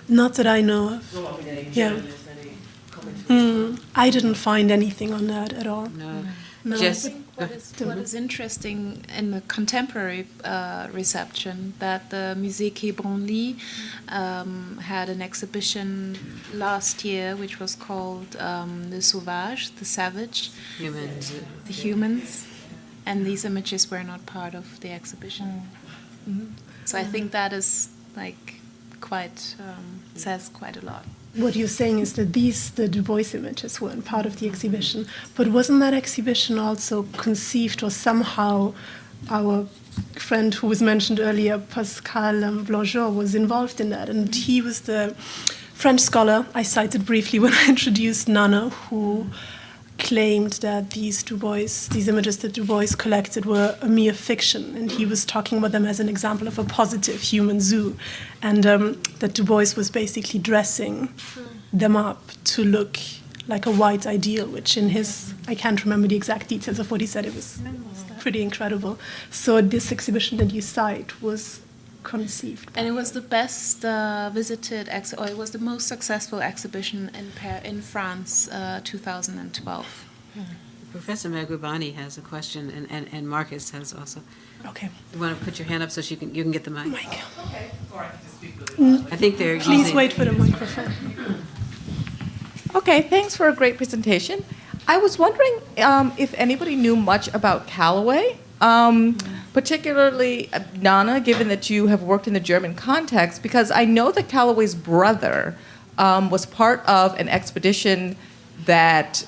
Not that I know of. Well, any Yeah. journalists, any commentary? I didn't find anything on that at all. No. No, Just- but- What is interesting in the contemporary reception that the Musée Quai Branly had an exhibition last year which was called Le Sauvage, the Savage, Humans. the Humans, and these images were not part of the exhibition. So I think that is like quite says quite a lot. What you're saying is that the Du Bois images weren't part of the exhibition, but wasn't that exhibition also conceived, or somehow our friend who was mentioned earlier, Pascal Blanchot, was involved in that, and he was the French scholar I cited briefly when I introduced Nana, who claimed that these images that Du Bois collected were a mere fiction, and he was talking about them as an example of a positive human zoo, and that Du Bois was basically dressing them up to look like a white ideal, which in his, I can't remember the exact details of what he said, it was pretty incredible. So this exhibition that you cite was conceived. And it was the best visited, or it was the most successful exhibition in France, 2012. Professor Maghubani has a question, and Marcus has also. Okay. You want to put your hand up so you can get the mic? Mike, Okay, all right, just speak really I think they're please using. wait for the microphone. Okay, thanks for a great presentation. I was wondering if anybody knew much about Callaway, particularly Nana, given that you have worked in the German context, because I know that Callaway's brother was part of an expedition that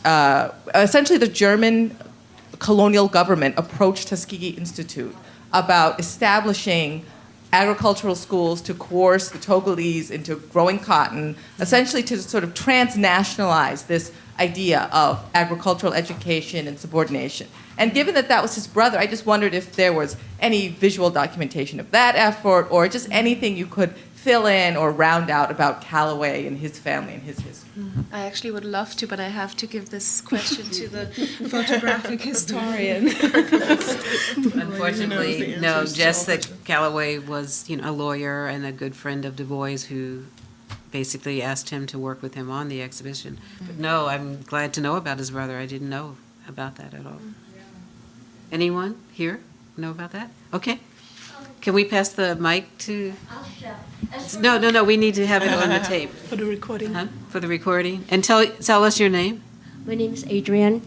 essentially the German colonial government approached Tuskegee Institute about establishing agricultural schools to coerce the Togolese into growing cotton, essentially to sort of transnationalize this idea of agricultural education and subordination. And given that that was his brother, I just wondered if there was any visual documentation of that effort, or just anything you could fill in or round out about Callaway and his family and his history. I actually would love to, but I have to give this question to the photographic historian. Unfortunately, no. Just that Callaway was, a lawyer and a good friend of Du Bois, who basically asked him to work with him on the exhibition. But no, I'm glad to know about his brother. I didn't know about that at all. Anyone here know about that? Okay. Can we pass the mic to? No. We need to have it on the tape. For the recording. Huh? For the recording. And tell us your name. My name is Adrienne.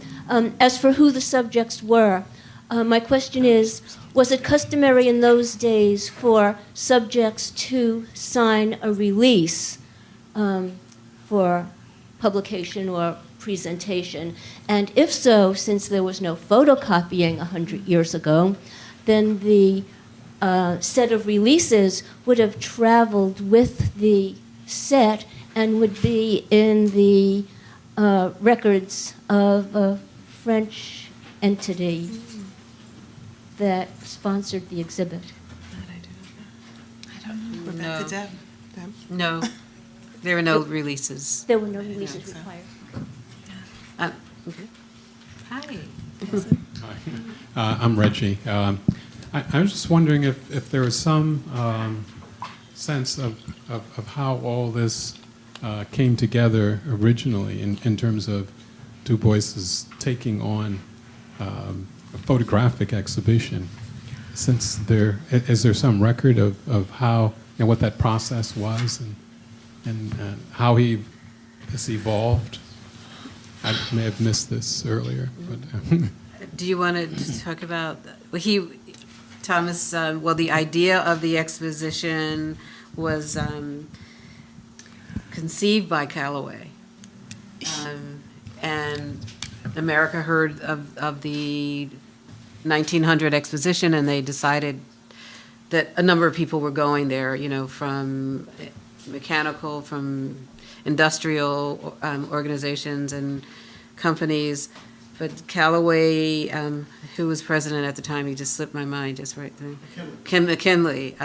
As for who the subjects were, my question is, was it customary in those days for subjects to sign a release for publication or presentation? And if so, since there was no photocopying 100 years ago, then the set of releases would have traveled with the set and would be in the records of a French entity that sponsored the exhibit. I don't know. No. Deb. No. There were no releases. There were no releases required. Okay. Hi. I'm Reggie. I was just wondering if there was some sense of how all this came together originally in terms of Du Bois's taking on a photographic exhibition. Since is there some record of how what that process was and how he has evolved? I may have missed this earlier, but. Do you want to talk about Thomas? The idea of the exposition was conceived by Callaway, and America heard of the 1900 exposition, and they decided that a number of people were going there. From mechanical, from industrial organizations and companies. But Callaway, who was president at the time, he just slipped my mind just right there. McKinley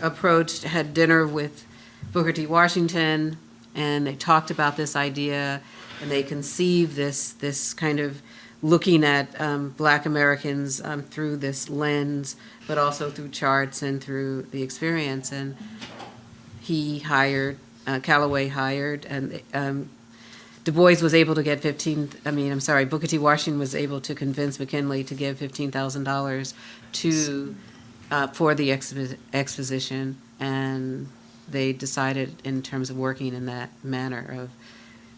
approached, had dinner with Booker T. Washington, and they talked about this idea, and they conceived this kind of looking at Black Americans through this lens, but also through charts and through the experience. And he hired, Callaway hired, and Du Du Bois was able to get Booker T. Washington was able to convince McKinley to give $15,000 to for the exposition, and they decided in terms of working in that manner of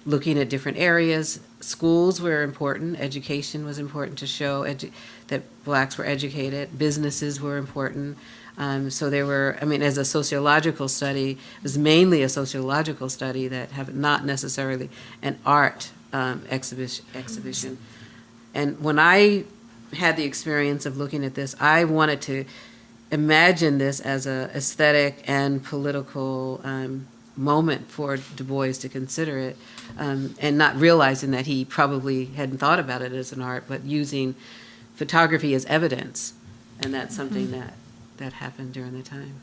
looking at different areas. Schools were important, education was important to show that blacks were educated, businesses were important. So there were, as a sociological study, it was mainly a sociological study that have not necessarily an art exhibition. And when I had the experience of looking at this, I wanted to imagine this as a aesthetic and political moment for Du Bois to consider it, and not realizing that he probably hadn't thought about it as an art, but using photography as evidence, and that's something that happened during the time.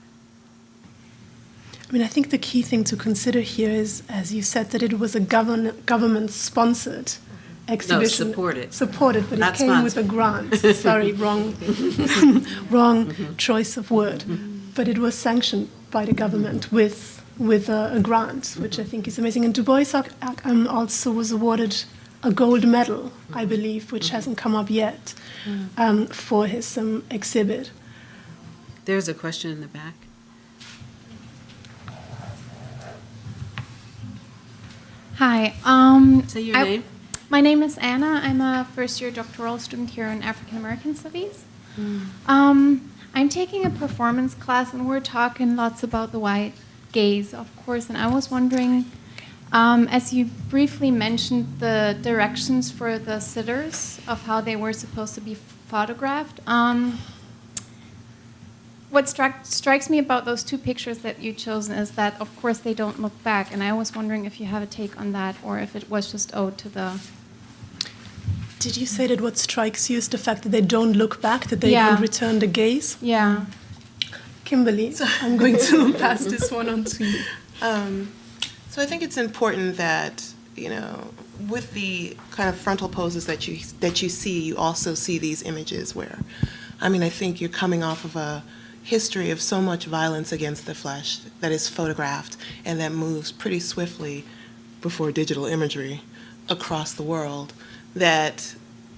I think the key thing to consider here is, as you said, that it was a government-sponsored exhibition. No, supported, but not it came sponsored. with a grant. Sorry, wrong choice of word. But it was sanctioned by the government with a grant, which I think is amazing. And Du Bois also was awarded a gold medal, I believe, which hasn't come up yet, for his exhibit. There's a question in the back. Hi. Say your name. My name is Anna. I'm a first-year doctoral student here in African American Studies. I'm taking a performance class, and we're talking lots about the white gaze, of course. And I was wondering, as you briefly mentioned the directions for the sitters of how they were supposed to be photographed, what strikes me about those two pictures that you've chosen is that, of course, they don't look back. And I was wondering if you have a take on that, or if it was just owed to the... Did you say that what strikes you is the fact that they don't look back, that they don't return the gaze? Yeah. Kimberly, I'm going to pass this one on to you. So I think it's important that, with the kind of frontal poses that you see, you also see these images where, I think you're coming off of a history of so much violence against the flesh that is photographed and that moves pretty swiftly before digital imagery across the world, that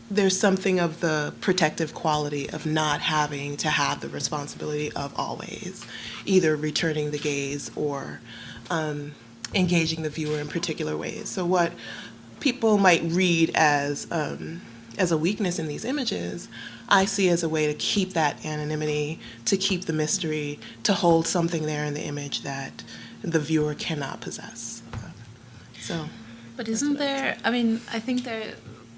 there's something of the protective quality of not having to have the responsibility of always either returning the gaze or engaging the viewer in particular ways. So what people might read as a weakness in these images, I see as a way to keep that anonymity, to keep the mystery, to hold something there in the image that the viewer cannot possess. But isn't there, I think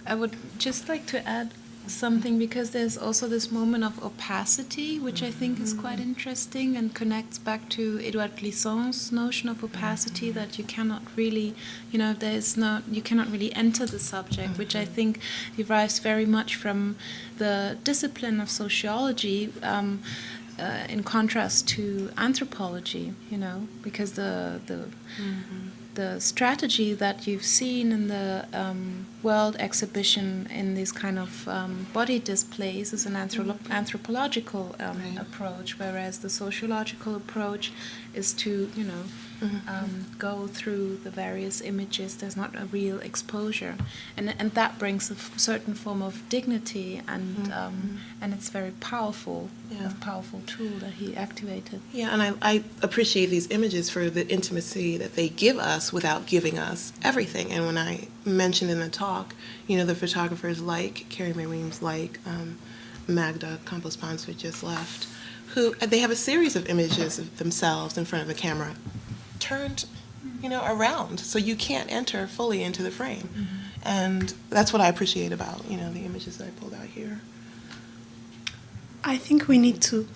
I would just like to add something, because there's also this moment of opacity, which I think is quite interesting and connects back to Edouard Glissant's notion of opacity, that you cannot really, you cannot really enter the subject, which I think derives very much from the discipline of sociology, in contrast to anthropology, because the strategy that you've seen in the world exhibition in these kind of body displays is an anthropological approach, whereas the sociological approach is to, go through the various images. There's not a real exposure, and that brings a certain form of dignity, and it's very powerful, a powerful tool that he activated. Yeah, and I appreciate these images for the intimacy that they give us without giving us everything. And when I mentioned in the talk, the photographers like Carrie Mae Weems, like Magda Campos-Ponce, who just left, who they have a series of images of themselves in front of the camera turned, around, so you can't enter fully into the frame. And that's what I appreciate about, the images that I pulled out here. I think we need to...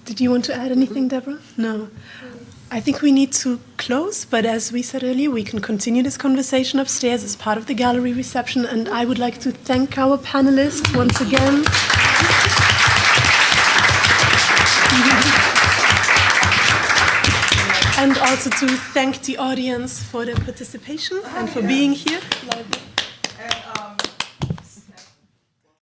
Did you want to add anything, Deborah? No. I think we need to close, but as we said earlier, we can continue this conversation upstairs as part of the gallery reception, and I would like to thank our panelists once again. And also to thank the audience for their participation and for being here.